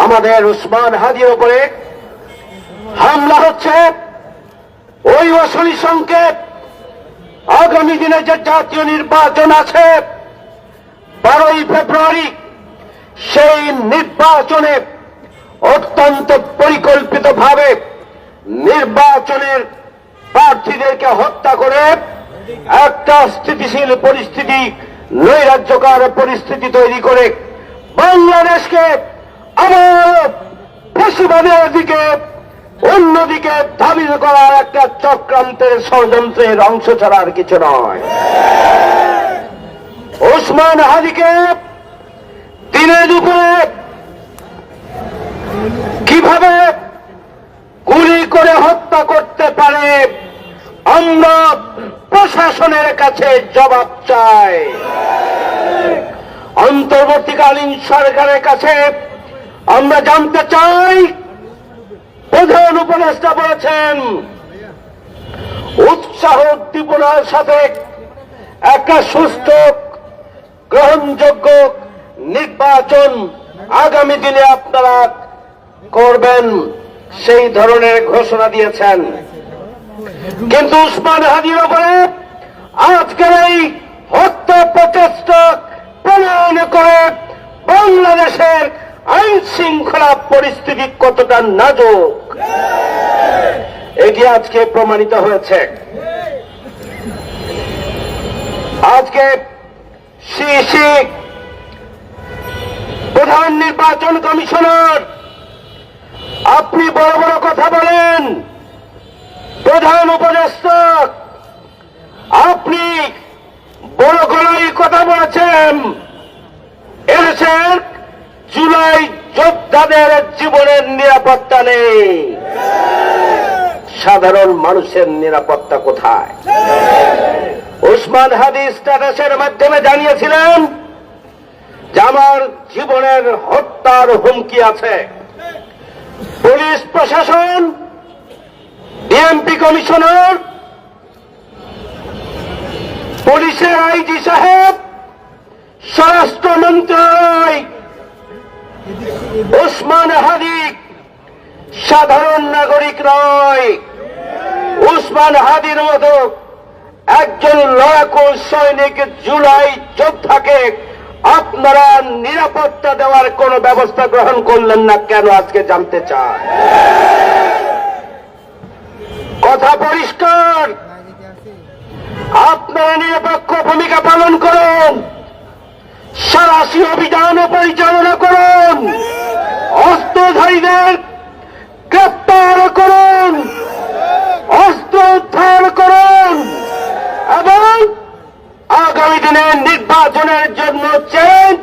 আমাদের উসমান হাদির উপরে হামলা হচ্ছে ওই আসলি সংকেত আগামী দিনে যে জাতীয় নির্বাচন আছে 12ই ফেব্রুয়ারি সেই নির্বাচনে অত্যন্ত পরিকল্পিতভাবে নির্বাচনের প্রার্থীদেরকে হত্যা করে একটা স্থিতিশীল পরিস্থিতি, নৈরাজ্যকর পরিস্থিতি তৈরি করে বাংলাদেশকে আবার ফ্যাসিবাদের দিকে অন্যদিকে ধাবিত করার একটা চক্রান্তের ষড়যন্ত্রের অংশ ছাড়া আর কিছু নয়। ওসমান হাদিকে দিনে দুপুরে কিভাবে গুলি করে হত্যা করতে পারে আমরা প্রশাসনের কাছে জবাব চাই। অন্তর্বর্তীকালীন সরকারের কাছে আমরা জানতে চাই, প্রধান উপদেষ্টা বলেছেন উৎসাহ উদ্দীপনার সাথে একটা সুস্থ গ্রহণযোগ্য নির্বাচন আগামী দিনে আপনারা করবেন, সেই ধরনের ঘোষণা দিয়েছেন। কিন্তু উসমান হাদির উপরে আজকের এই হত্যা প্রচেষ্টা প্রণয়ন করে বাংলাদেশের আইন শৃঙ্খলা পরিস্থিতি কতটা নাজুক এটি আজকে প্রমাণিত হয়েছে। আজকে সিইসি প্রধান নির্বাচন কমিশনার আপনি বড় বড় কথা বলেন, প্রধান উপদেষ্টা আপনি বড় গলায় কথা বলেছেন, এদেশের জুলাই যোদ্ধাদের জীবনের নিরাপত্তা নেই, সাধারণ মানুষের নিরাপত্তা কোথায়? ওসমান হাদি স্ট্যাটাসের মাধ্যমে জানিয়েছিলেন যে আমার জীবনের হত্যার হুমকি আছে। পুলিশ প্রশাসন, ডিএমপি কমিশনার, পুলিশের আইজি সাহেব, স্বরাষ্ট্র মন্ত্রণালয় ওসমান হাদি সাধারণ নাগরিক নয়। ওসমান হাদির মতো একজন লড়াকু সৈনিক জুলাই যোদ্ধাকে আপনারা নিরাপত্তা দেওয়ার কোন ব্যবস্থা গ্রহণ করলেন না কেন আজকে জানতে চাই। কথা পরিষ্কার, আপনারা নিরপেক্ষ ভূমিকা পালন করুন, সারাশি অভিযান পরিচালনা করুন, অস্ত্রধারীদের গ্রেপ্তার করুন, অস্ত্র উদ্ধার করুন এবং আগামী দিনে নির্বাচনের জন্য চেঞ্জ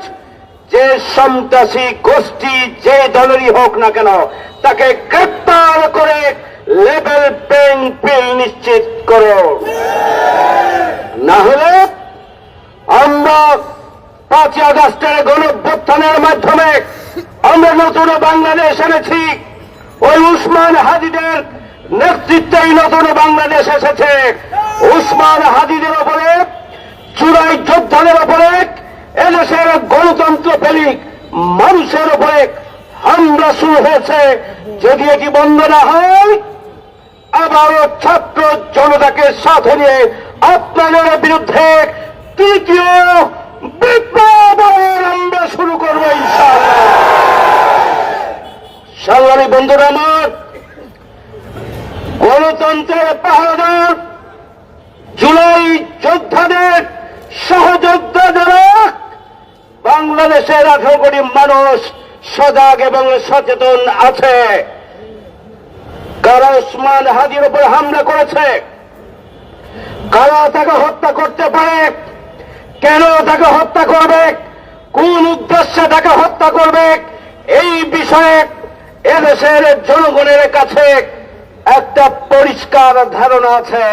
যে সন্ত্রাসী গোষ্ঠী যে দলেরই হোক না কেন তাকে গ্রেপ্তার করে লেভেল প্লেইং ফিল্ড নিশ্চিত করুন। না হলে আমরা 5 আগস্টের গণঅভ্যুত্থানের মাধ্যমে আমরা নতুন বাংলাদেশ এনেছি। ওই উসমান হাদিদের নেতৃত্বেই নতুন বাংলাদেশ এসেছে। উসমান হাদিদের উপরে, জুলাই যোদ্ধাদের উপরে, এদেশের গণতন্ত্র প্রেমিক মানুষের উপরে হামলা শুরু হয়েছে। যদি এটি বন্ধ না হয় আবারও ছাত্র জনতাকে সাথে নিয়ে আপনাদের বিরুদ্ধে তৃতীয় বিপ্লব আমরা শুরু করবো ইনশাআল্লাহ। সংগ্রামী বন্ধুরা আমার, গণতন্ত্রের পাহাড় জুলাই যোদ্ধাদের সহযোদ্ধা যারা বাংলাদেশের 18 কোটি মানুষ সজাগ এবং সচেতন আছে। কারা ওসমান হাদির উপর হামলা করেছে, কারা তাকে হত্যা করতে পারে, কেন তাকে হত্যা করবে, কোন উদ্দেশ্যে তাকে হত্যা করবে, এই বিষয়ে এদেশের জনগণের কাছে একটা পরিষ্কার ধারণা আছে।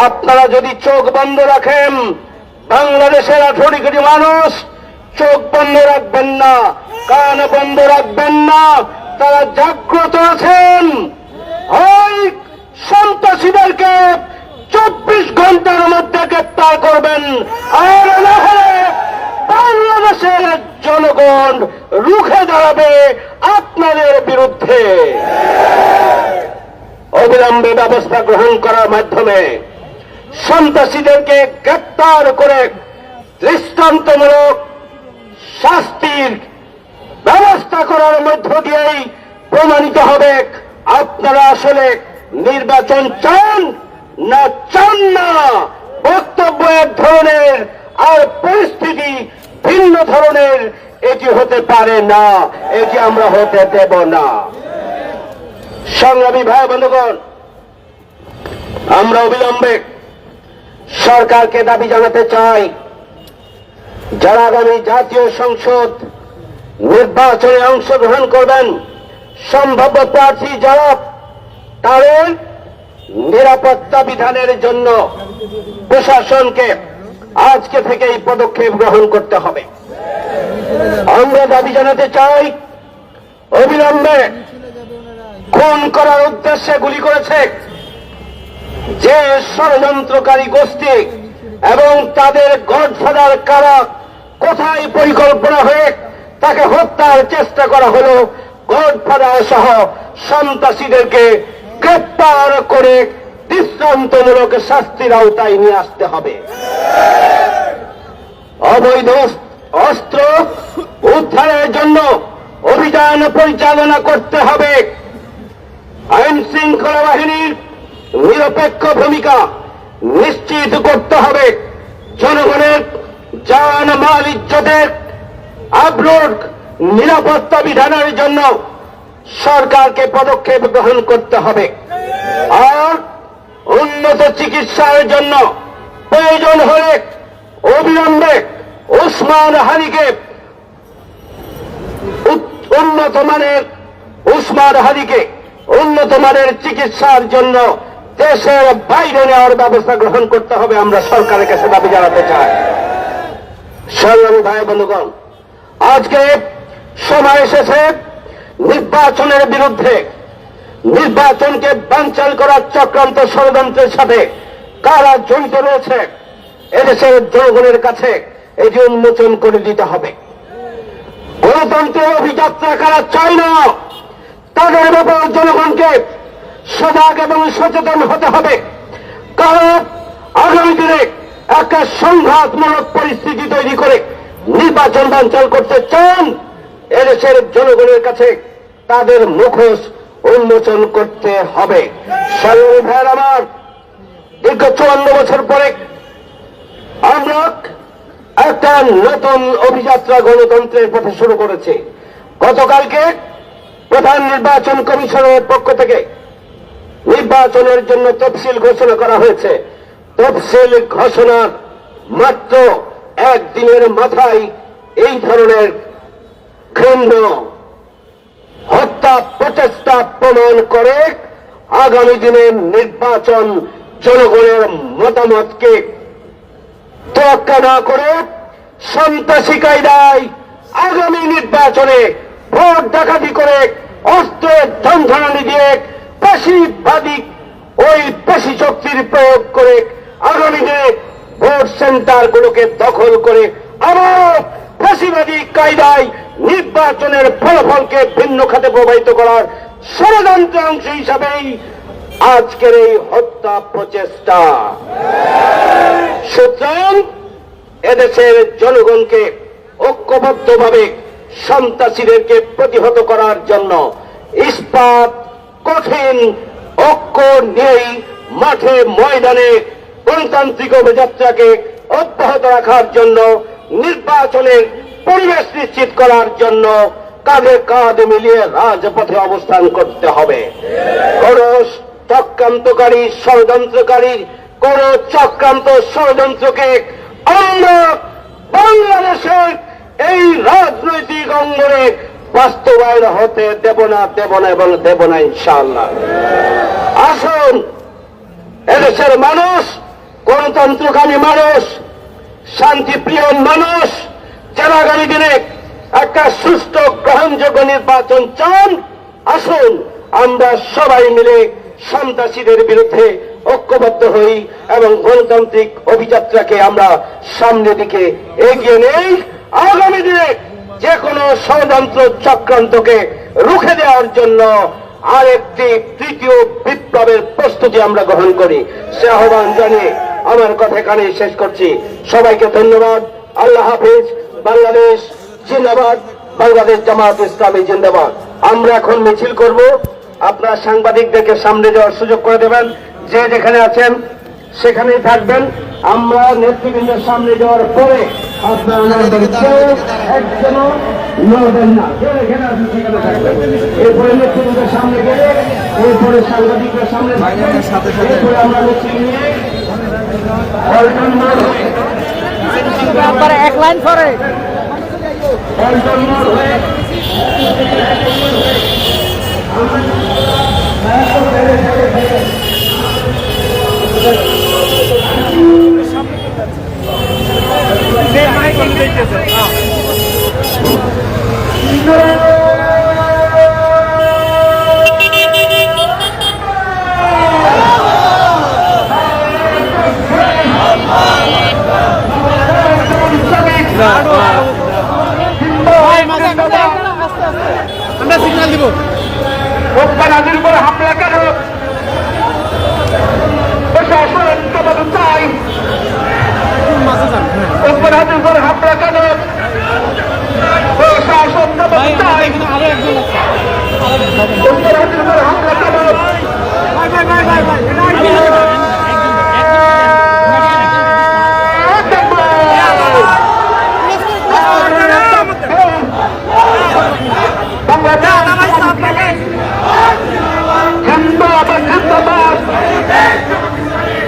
আপনারা যদি চোখ বন্ধ রাখেন, বাংলাদেশের 18 কোটি মানুষ চোখ বন্ধ রাখবেন না, কান বন্ধ রাখবেন না, তারা জাগ্রত আছেন। ওই সন্ত্রাসীদেরকে 24 ঘন্টার মধ্যে গ্রেপ্তার করবেন, আর না হলে বাংলাদেশের জনগণ রুখে দাঁড়াবে আপনাদের বিরুদ্ধে। অবিলম্বে ব্যবস্থা গ্রহণ করার মাধ্যমে সন্ত্রাসীদেরকে গ্রেপ্তার করে দৃষ্টান্তমূলক শাস্তির ব্যবস্থা করার মধ্য দিয়েই প্রমাণিত হবে আপনারা আসলে নির্বাচন চান না চান না। বক্তব্য এক ধরনের আর পরিস্থিতি ভিন্ন ধরনের, এটি হতে পারে না, এটি আমরা হতে দেব না। সংগ্রামী ভাই বন্ধুগণ, আমরা অবিলম্বে সরকারকে দাবি জানাতে চাই, যারা আগামী জাতীয় সংসদ নির্বাচনে অংশগ্রহণ করবেন, সম্ভাব্য প্রার্থী যারা, তাদের নিরাপত্তা বিধানের জন্য প্রশাসনকে আজকে থেকেই পদক্ষেপ গ্রহণ করতে হবে। আমরা দাবি জানাতে চাই, অবিলম্বে খুন করার উদ্দেশ্যে গুলি করেছে যে ষড়যন্ত্রকারী গোষ্ঠী এবং তাদের গডফাদার কারা, কোথায় পরিকল্পনা হয়ে তাকে হত্যার চেষ্টা করা হলো, গডফাদার সহ সন্ত্রাসীদেরকে গ্রেপ্তার করে দৃষ্টান্তমূলক শাস্তির আওতায় নিয়ে আসতে হবে। অবৈধ অস্ত্র উদ্ধারের জন্য অভিযান পরিচালনা করতে হবে। আইন শৃঙ্খলা বাহিনীর নিরপেক্ষ ভূমিকা নিশ্চিত করতে হবে। জনগণের জান মাল ইজ্জতের আবরুর নিরাপত্তা বিধানের জন্য সরকারকে পদক্ষেপ গ্রহণ করতে হবে। আর উন্নত চিকিৎসার জন্য প্রয়োজন হলে অবিলম্বে ওসমান হাদিকে উন্নত মানের চিকিৎসার জন্য দেশের বাইরে নেওয়ার ব্যবস্থা গ্রহণ করতে হবে। আমরা সরকারের কাছে দাবি জানাতে চাই। সংগ্রামী ভাই বন্ধুগণ, আজকে সময় এসেছে নির্বাচনের বিরুদ্ধে, নির্বাচনকে বানচাল করার চক্রান্ত ষড়যন্ত্রের সাথে কারা জড়িত রয়েছে এদেশের জনগণের কাছে এটি উন্মোচন করে দিতে হবে। গণতন্ত্রের অভিযাত্রা কারা চায় না, তাদের ব্যাপারে জনগণকে সজাগ এবং সচেতন হতে হবে। কারণ আগামী দিনে একটা সংঘাতমূলক পরিস্থিতি তৈরি করে নির্বাচন বানচাল করতে চান, এদেশের জনগণের কাছে তাদের মুখোশ উন্মোচন করতে হবে। সংগ্রামী ভাইয়ের আমার, দীর্ঘ 54 বছর পরে আমরা একটা নতুন অভিযাত্রা গণতন্ত্রের পথে শুরু করেছি। গতকালকে প্রধান নির্বাচন কমিশনের পক্ষ থেকে নির্বাচনের জন্য তফসিল ঘোষণা করা হয়েছে। তফসিল ঘোষণার মাত্র একদিনের মাথায় এই ধরনের ঘৃণ্য হত্যা প্রচেষ্টা প্রমাণ করে আগামী দিনের নির্বাচন জনগণের মতামতকে তোয়াক্কা না করে সন্ত্রাসী কায়দায় আগামী নির্বাচনে ভোট ডাকাতি করে অস্ত্রের ঝঞ্ঝানি দিয়ে পেশিবাদী ওই পেশি শক্তির প্রয়োগ করে আগামী দিনে ভোট সেন্টারগুলোকে দখল করে আবার পেশিবাদী কায়দায় নির্বাচনের ফলাফলকে ভিন্ন খাতে প্রবাহিত করার ষড়যন্ত্রের অংশ হিসাবেই আজকের এই হত্যা প্রচেষ্টা। সুতরাং এদেশের জনগণকে ঐক্যবদ্ধভাবে সন্ত্রাসীদেরকে প্রতিহত করার জন্য ইস্পাত কঠিন ঐক্য নিয়েই মাঠে ময়দানে গণতান্ত্রিক অভিযাত্রাকে অব্যাহত রাখার জন্য, নির্বাচনের পরিবেশ নিশ্চিত করার জন্য কাঁধে কাঁধ মিলিয়ে রাজপথে অবস্থান করতে হবে। কোন চক্রান্তকারী ষড়যন্ত্রকারী, কোন চক্রান্ত ষড়যন্ত্রকে আমরা বাংলাদেশের এই রাজনৈতিক অঙ্গনে বাস্তবায়ন হতে দেব না এবং দেব না ইনশাআল্লাহ। আসুন, এদেশের মানুষ গণতন্ত্রকামী মানুষ, শান্তিপ্রিয় মানুষ, যারা আগামী দিনে একটা সুষ্ঠু গ্রহণযোগ্য নির্বাচন চান, আসুন আমরা সবাই মিলে সন্ত্রাসীদের বিরুদ্ধে ঐক্যবদ্ধ হই এবং গণতান্ত্রিক অভিযাত্রাকে আমরা সামনের দিকে এগিয়ে নেই। আগামী দিনে যে কোনো ষড়যন্ত্র চক্রান্তকে রুখে দেওয়ার জন্য আরেকটি তৃতীয় বিপ্লবের প্রস্তুতি আমরা গ্রহণ করি। সে আহ্বান জানিয়ে আমার কথা এখানে শেষ করছি। সবাইকে ধন্যবাদ। আল্লাহ হাফিজ। বাংলাদেশ জিন্দাবাদ, বাংলাদেশ জামাত ইসলামী জিন্দাবাদ। আমরা এখন মিছিল করব, আপনারা সাংবাদিকদেরকে সামনে যাওয়ার সুযোগ করে দেবেন, যে যেখানে আছেন সেখানেই থাকবেন। আমরা নেতৃবৃন্দের সামনে যাওয়ার পরে আপনারা একজনও নড়বেন না, যে যেখানে আছেন সেখানে থাকবেন। এরপরে নেতৃবৃন্দের সামনে গেলে এরপরে সাংবাদিকদের সামনে থাকবেন। এরপরে আমরা মিছিল নিয়ে পল্টন মোড় হয়ে এক লাইন পরে পল্টন মোড় হয়ে আমরা সিগন্যাল দিব। ওসমানীর উপর হামলা কেন? প্রশাসন তদন্ত চাই। ওসমানীর উপর হামলা কেন? প্রশাসন তদন্ত চাই। আরো একজন আছে। ওসমানীর উপর হামলা কেন?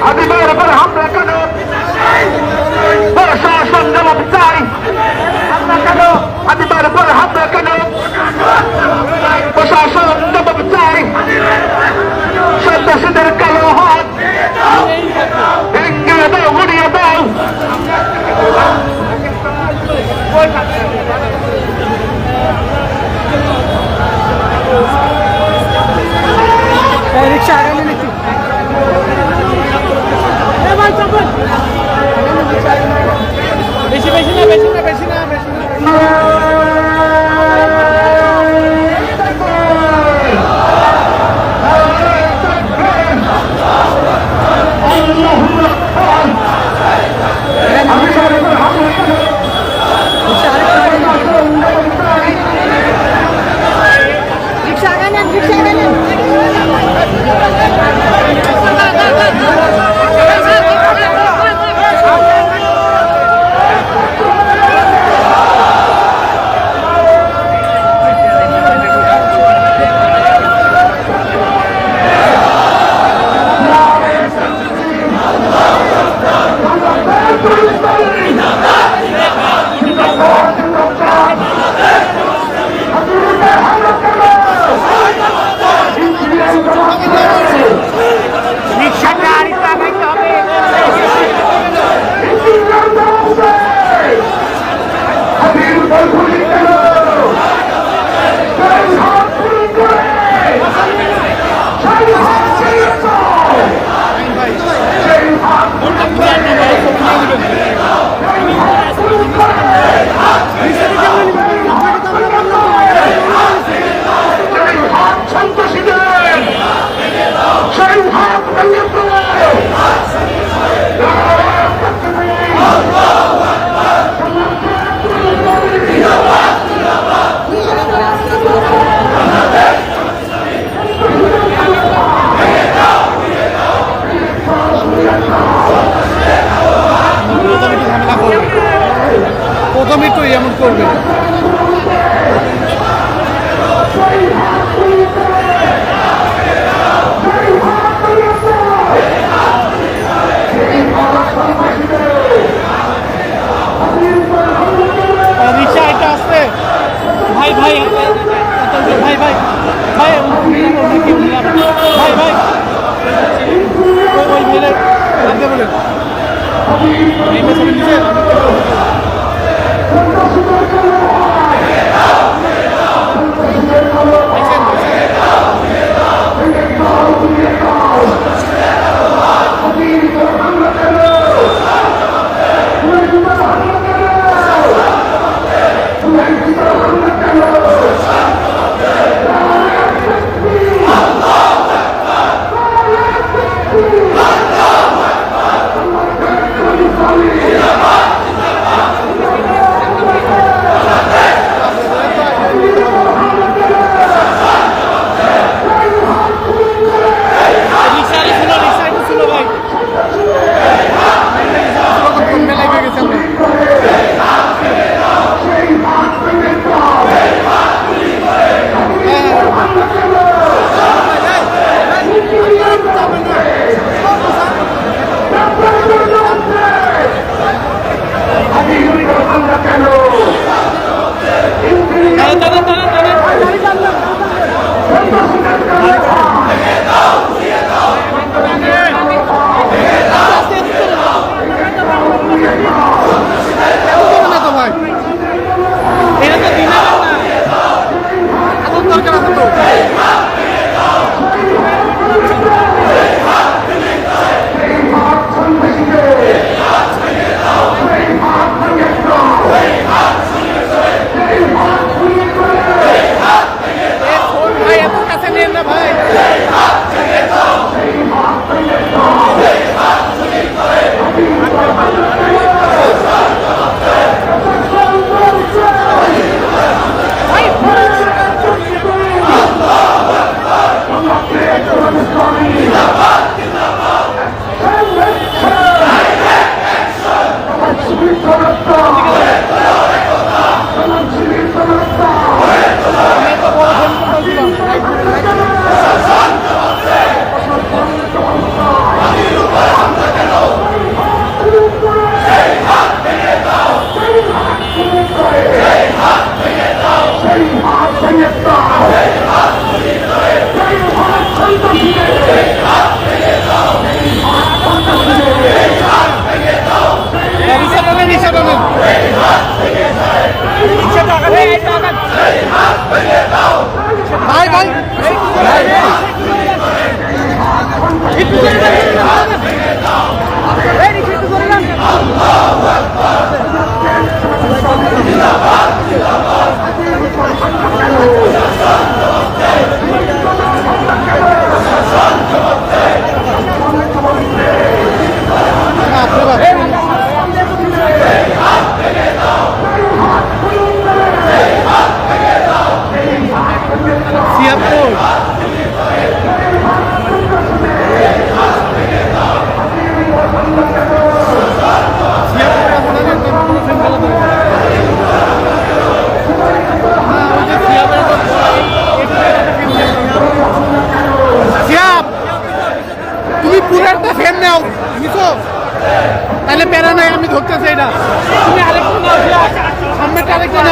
আদিবার উপর হামলা কেন? প্রশাসন জবাব চাই। হামলা কেন? আদিবার উপর হামলা কেন? প্রশাসন জবাব চাই। সন্ত্রাসীদের কালো হাত ভেঙে দাও, উড়িয়ে দাও। রিক্সা আগালে নাকি? বেশি বেশি না, বেশি না, বেশি না, বেশি না। রিক্সা আগালেন, রিক্সা আগালেন। রিক্সাটা আরেকটু আগাইতে হবে। প্রথমে তো এমন করবে। রিক্সা একটা আসছে। ভাই ভাই ভাই ভাই ভাই ভাই ভাই ওই মেলে আনতে বলেন। এই মেসেজ নিচে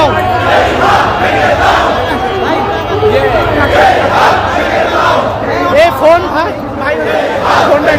দাও এই ফোন ভাই ফোনটা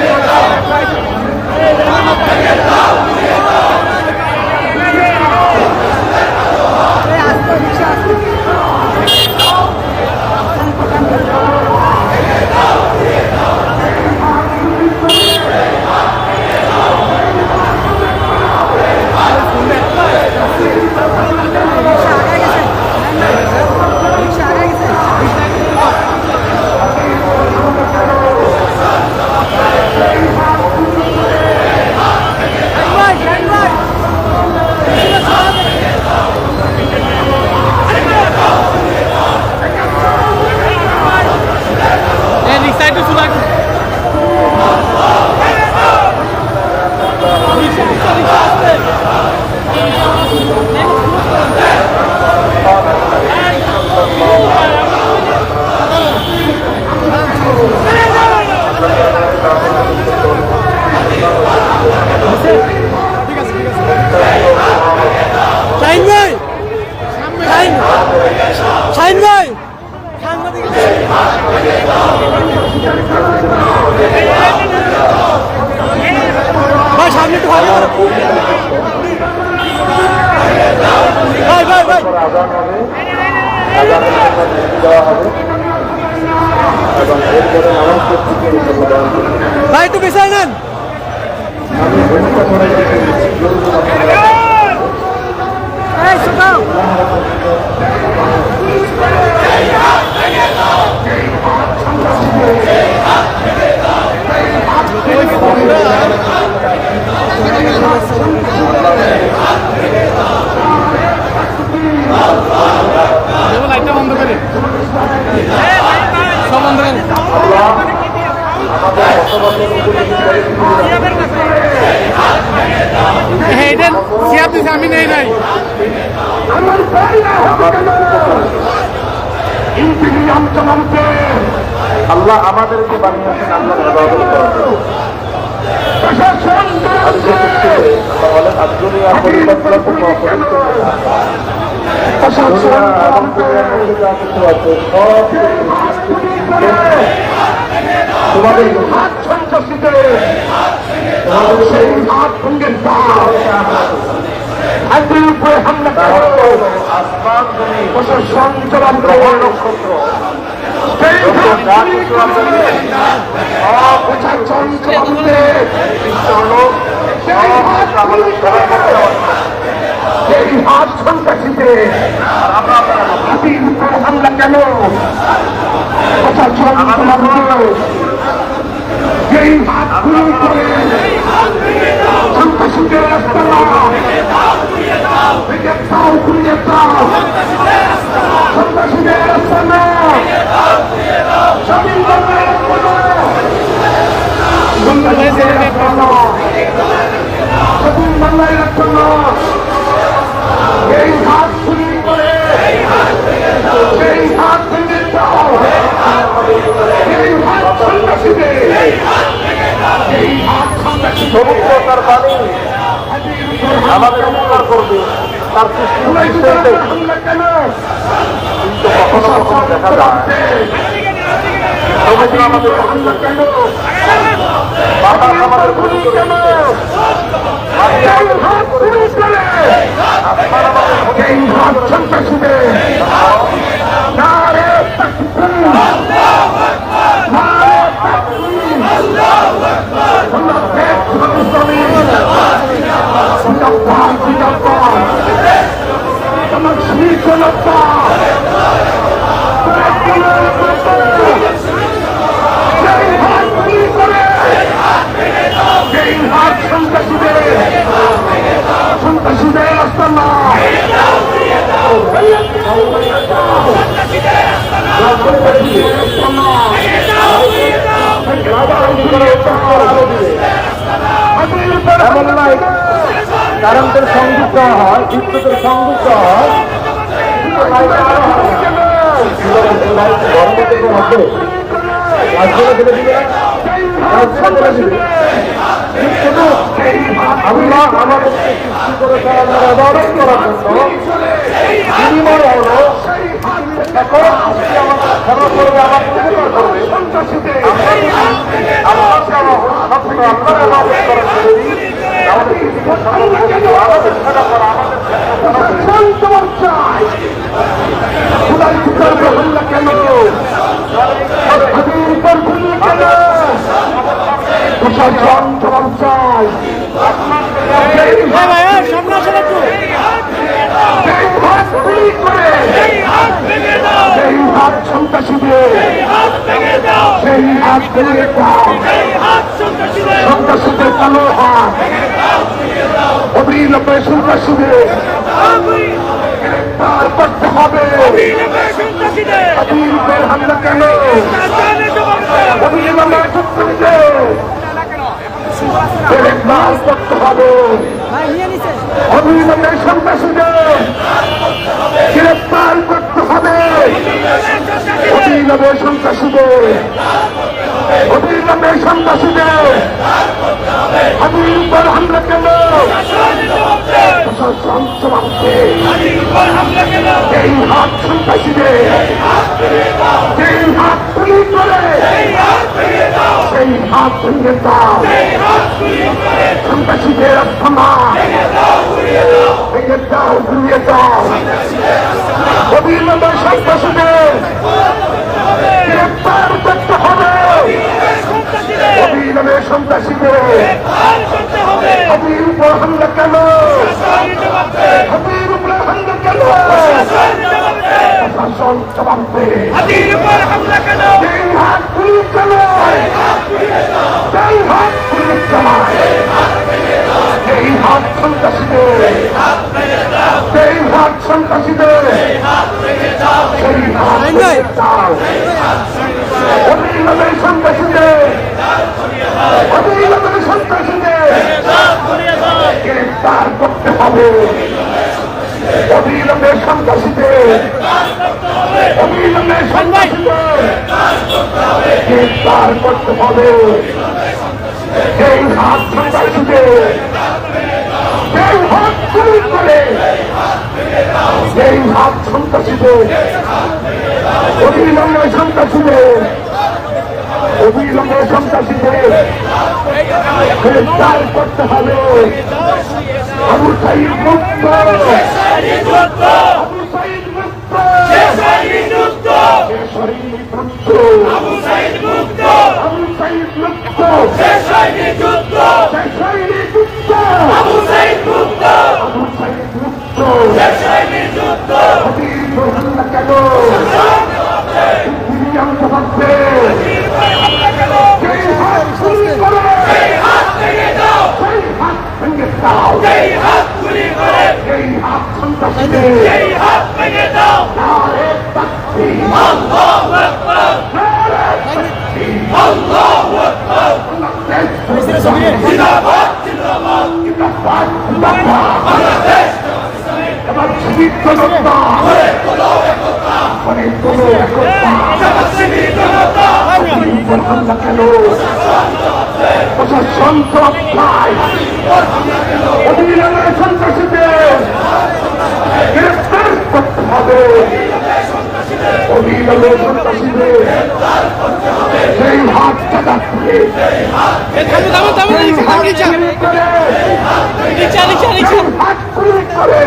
শাইন ভাই ভাই সামনে একটু ভালো ভাই ভাই ভাই ভাই একটু বেশি নেন লাইটটা বন্ধ করে সব বন্ধ করে আমি নেই নাই আল্লাহ আমাদেরকে বানিয়েছেন আল্লাহ তোমাদের হাত সন্ত্রাসীতে সেই হাত ভঙ্গের হাতের উপরে হামলা করো প্রশাসন জবাব গ্রহণ নক্ষত্র সেই হাত সন্ত্রাসীতে হাতির উপরে হামলা কেন প্রশাসন জবাব যেই হাত গুলি করে সন্ত্রাসীদের রাস্তা ঘুরিয়ে দাও সন্ত্রাসীদের রাস্তা না স্বাধীন বাংলার স্বাধীন বাংলায় রাখতো না এই হাত গুলি করে সেই হাত ভেঙে দাও এই হাত সন্ত্রাসীদের এই হাত সন্ত্রাসীদের সমুদ্রতার বাণী আমাদের উপকার করবে তার সৃষ্টি কিন্তু কখনো কখনো দেখা যায় সমুদ্র আমাদের বাতাস আমাদের ক্ষতি করে কারণদের সংযুক্ত হয় চিত্তদের সংযুক্ত হয় আল্লাহ আমাদেরকে সৃষ্টি করেছেন আপনারা ইবাদত করার জন্য বিনিময় হলো এখন আপনি আমাকে ক্ষমা করবে, আমার উপকার করবে। সন্ত্রাসীদের সন্ত্রাসীদের সেই হাত ভেঙে দাও, সন্ত্রাসীদের কালো হাত অবিলম্বে সন্ত্রাসীদের গ্রেফতার করতে হবে। অবিলম্বের হামলা কেন? অবিলম্বে সন্ত্রাসীদের গ্রেফতার করতে হবে। অবিলম্বে সন্ত্রাসীদের গ্রেফতার করতে হবে। অবিলম্বে সন্ত্রাসীদের, অবিলম্বে সন্ত্রাসীদের হাতির উপর হামলা কেন? প্রশাসন জবাবকে এই হাত সন্ত্রাসীদের, যেই হাত গুলি করে সেই হাত ভেঙে দাও। সন্ত্রাসীদের থামা, ভেঙে দাও, ঘুরিয়ে দাও। অবিলম্বে সন্ত্রাসীদের গ্রেফতার করতে হবে। অবিলম্বে সন্ত্রাসীদের হাতির উপর হামলা কেন? হাতির উপরে হামলা কেন? প্রশাসন জবাবকে যেই হাত গুলি চালায়, যেই হাত গুলি চালায়, যেই হাত সন্ত্রাসীদের, যেই হাত সন্ত্রাসীদের সেই হাত ভেঙে দাও। অবিলম্বে সন্ত্রাসীদের, অবিলম্বে সন্ত্রাসীদের গ্রেফতার করতে হবে। অবিলম্বে সন্ত্রাসীদের, অবিলম্বে সন্ত্রাসীদের গ্রেফতার করতে হবে। সেই হাত সন্ত্রাসীদের, সেই হাত গুলি করে সেই হাত সন্ত্রাসীদের, অবিলম্বে সন্ত্রাসীদের, অবিলম্বে সন্ত্রাসীদের গ্রেফতার করতে হবে। আবু সাঈদ মুক্ত, আবু সাঈদ মুক্ত, কেশরী মুক্ত, আবু সাঈদ মুক্ত, আবু সাঈদ মুক্ত, কেশরী মুক্ত, আবু সাঈদ মুক্ত, আবু সাঈদ মুক্ত, কেশরী মুক্ত। হাতির উপর হামলা কেন? দুনিয়ার জবাবকে যেই হাত গুলি করে সেই হাত ভেঙে দাও, সেই হাত ভেঙে দাও, যেই হাত গুলি করে সেই হাত সন্ত্রাসীদের সেই হাত ভেঙে দাও। নারে তাকবীর, আল্লাহু আকবার, নারে তাকবীর, আল্লাহু আকবার। জিন্দাবাদ, জিন্দাবাদ, জিন্দাবাদ, জিন্দাবাদ। বাংলাদেশ এবার শহীদ জনতা, করে তোলো একতা, করে তোলো একতা। শহীদ জনতা হামলা কেন? প্রশাসন জবাবদায়। অবিলম্বে সন্ত্রাসীদের গ্রেফতার করতে হবে। অবিলম্বে সন্ত্রাসীদের সেই হাত চালাচ্ছে, হাত গুলি করে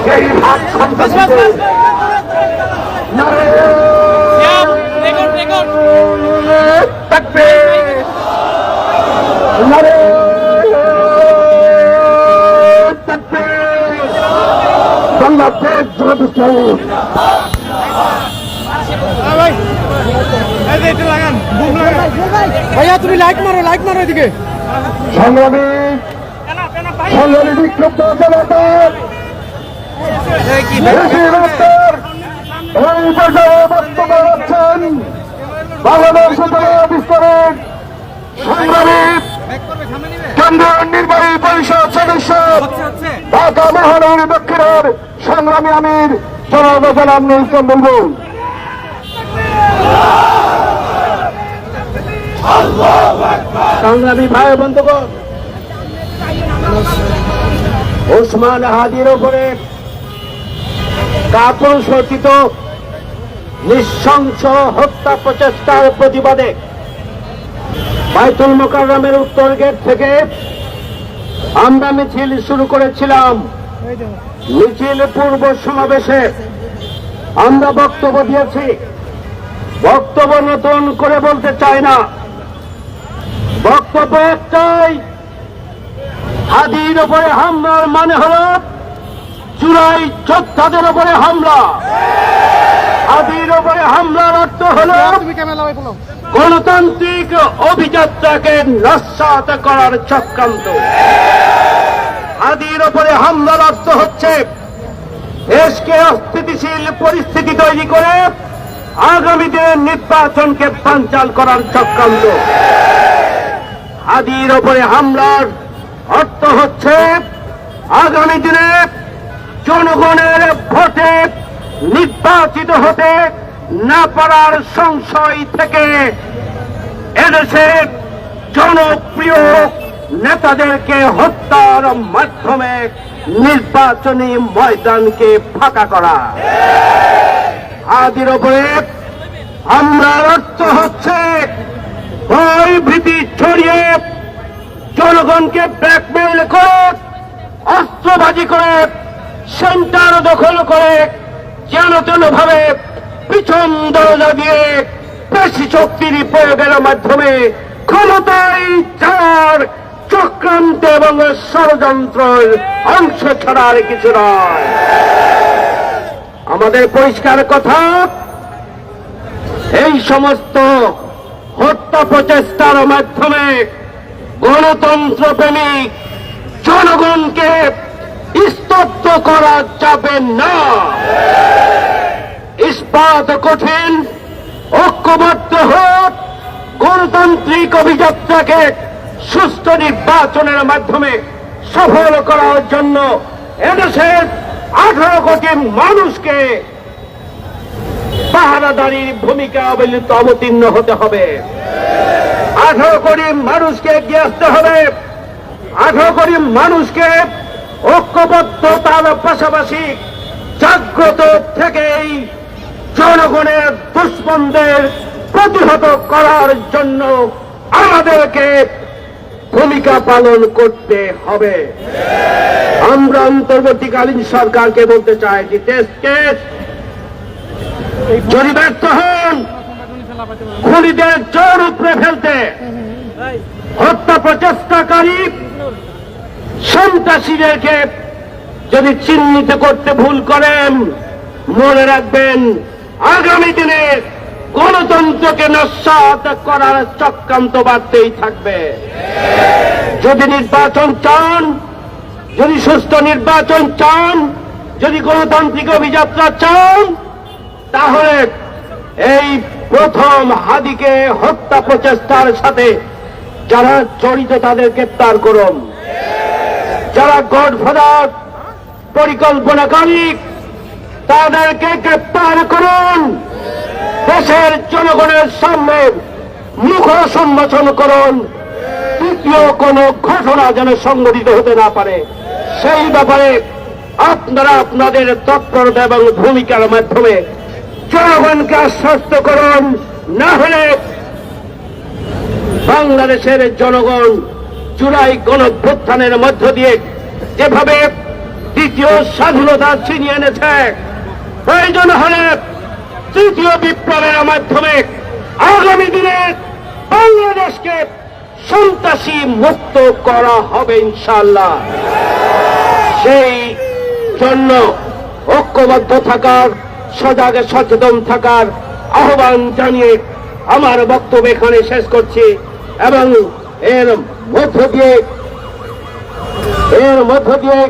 সেই হাত সন্ত্রাসীদের নারে তাকবীর, নারে তাকবীর। বাংলাদেশ জামাত ইসলামী। ভাইয়া তুমি লাইক মারো, লাইক মারো এদিকে। সংগ্রামী সংগ্রামী বিক্ষুব্ধ জনতা, দেশের উত্তর এই পর্যায়ে বক্তব্য রাখছেন বাংলাদেশ বিস্তারের সংগ্রামী কেন্দ্রীয় নির্বাহী পরিষদ সদস্য, ঢাকা মহানগরী দক্ষিণের সংগ্রামী আমির জনাব নুরুল ইসলাম বুলবুল। সংগ্রামী ভাই বন্ধুগণ, ওসমান হাদির উপরে কাপুরুষোচিত নৃশংস হত্যা প্রচেষ্টার প্রতিবাদে বাইতুল মোকাররমের উত্তর গেট থেকে আমরা মিছিল শুরু করেছিলাম। মিছিল পূর্ব সমাবেশে আমরা বক্তব্য দিয়েছি। বক্তব্য নতুন করে বলতে চাই না, বক্তব্য একটাই, হাদির উপরে হামলার মানে হল চূড়াই যোদ্ধাদের উপরে হামলা। হাদির উপরে হামলার অর্থ হল গণতান্ত্রিক অভিযাত্রাকে নস্যাৎ করার চক্রান্ত। হাদির উপরে হামলার অর্থ হচ্ছে দেশকে অস্থিতিশীল পরিস্থিতি তৈরি করে আগামী দিনের নির্বাচনকে বানচাল করার চক্রান্ত। হাদির উপরে হামলার অর্থ হচ্ছে আগামী দিনে জনগণের ভোটে নির্বাচিত হতে না পারার সংশয় থেকে এদেশের জনপ্রিয় নেতাদেরকে হত্যার মাধ্যমে নির্বাচনী ময়দানকে ফাঁকা করা। হাদির উপরে হামলার অর্থ হচ্ছে ভয় ভীতি ছড়িয়ে জনগণকে ব্ল্যাকমেইল করে, অস্ত্রবাজি করে, সেন্টার দখল করে, যেন তেন ভাবে পিছন দরজা দিয়ে পেশি শক্তির প্রয়োগের মাধ্যমে ক্ষমতায় যাওয়ার চক্রান্ত এবং ষড়যন্ত্রের অংশ ছাড়া আর কিছু নয়। আমাদের পরিষ্কার কথা, এই সমস্ত হত্যা প্রচেষ্টার মাধ্যমে গণতন্ত্র প্রেমিক জনগণকে স্তব্ধ করা যাবে না। ইস্পাত কঠিন, ঐক্যবদ্ধ হোক, গণতান্ত্রিক অভিযাত্রাকে সুষ্ঠু নির্বাচনের মাধ্যমে সফল করার জন্য এদেশের 18 কোটি মানুষকে পাহারাদারির ভূমিকা অবতীর্ণ হতে হবে। 18 কোটি মানুষকে এগিয়ে আসতে হবে। 18 কোটি মানুষকে ঐক্যবদ্ধতার পাশাপাশি জাগ্রত থেকেই জনগণের দুষ্মনদের প্রতিহত করার জন্য আমাদেরকে ভূমিকা পালন করতে হবে। আমরা অন্তর্বর্তীকালীন সরকারকে বলতে চাই যে দেশকে যদি ব্যর্থ হন খুনিদের জোর উপরে ফেলতে, হত্যা প্রচেষ্টাকারী সন্ত্রাসীদেরকে যদি চিহ্নিত করতে ভুল করেন, মনে রাখবেন আগামী দিনে গণতন্ত্রকে নস্যাৎ করার চক্রান্ত বাড়তেই থাকবে। যদি নির্বাচন চান, যদি সুষ্ঠু নির্বাচন চান, যদি গণতান্ত্রিক অভিযাত্রা চান, তাহলে এই প্রথম হাদিকে হত্যা প্রচেষ্টার সাথে যারা জড়িত তাদের গ্রেপ্তার করুন। যারা গডফাদার পরিকল্পনাকারী তাদেরকে গ্রেপ্তার করুন। দেশের জনগণের সামনে মুখ সম্ভাষণ করুন। দ্বিতীয় কোন ঘটনা যেন সংঘটিত হতে না পারে সেই ব্যাপারে আপনারা আপনাদের তৎপরতা এবং ভূমিকার মাধ্যমে জনগণকে আশ্বস্ত করুন। না হলে বাংলাদেশের জনগণ জুলাই গণঅভ্যুত্থানের মধ্য দিয়ে যেভাবে দ্বিতীয় স্বাধীনতা ছিনিয়ে এনেছে, প্রয়োজন হলে তৃতীয় বিপ্লবের মাধ্যমে আগামী দিনে বাংলাদেশকে সন্ত্রাসী মুক্ত করা হবে ইনশাআল্লাহ। সেই জন্য ঐক্যবদ্ধ থাকার, সজাগে সচেতন থাকার আহ্বান জানিয়ে আমার বক্তব্য এখানে শেষ করছি এবং এর মধ্য দিয়ে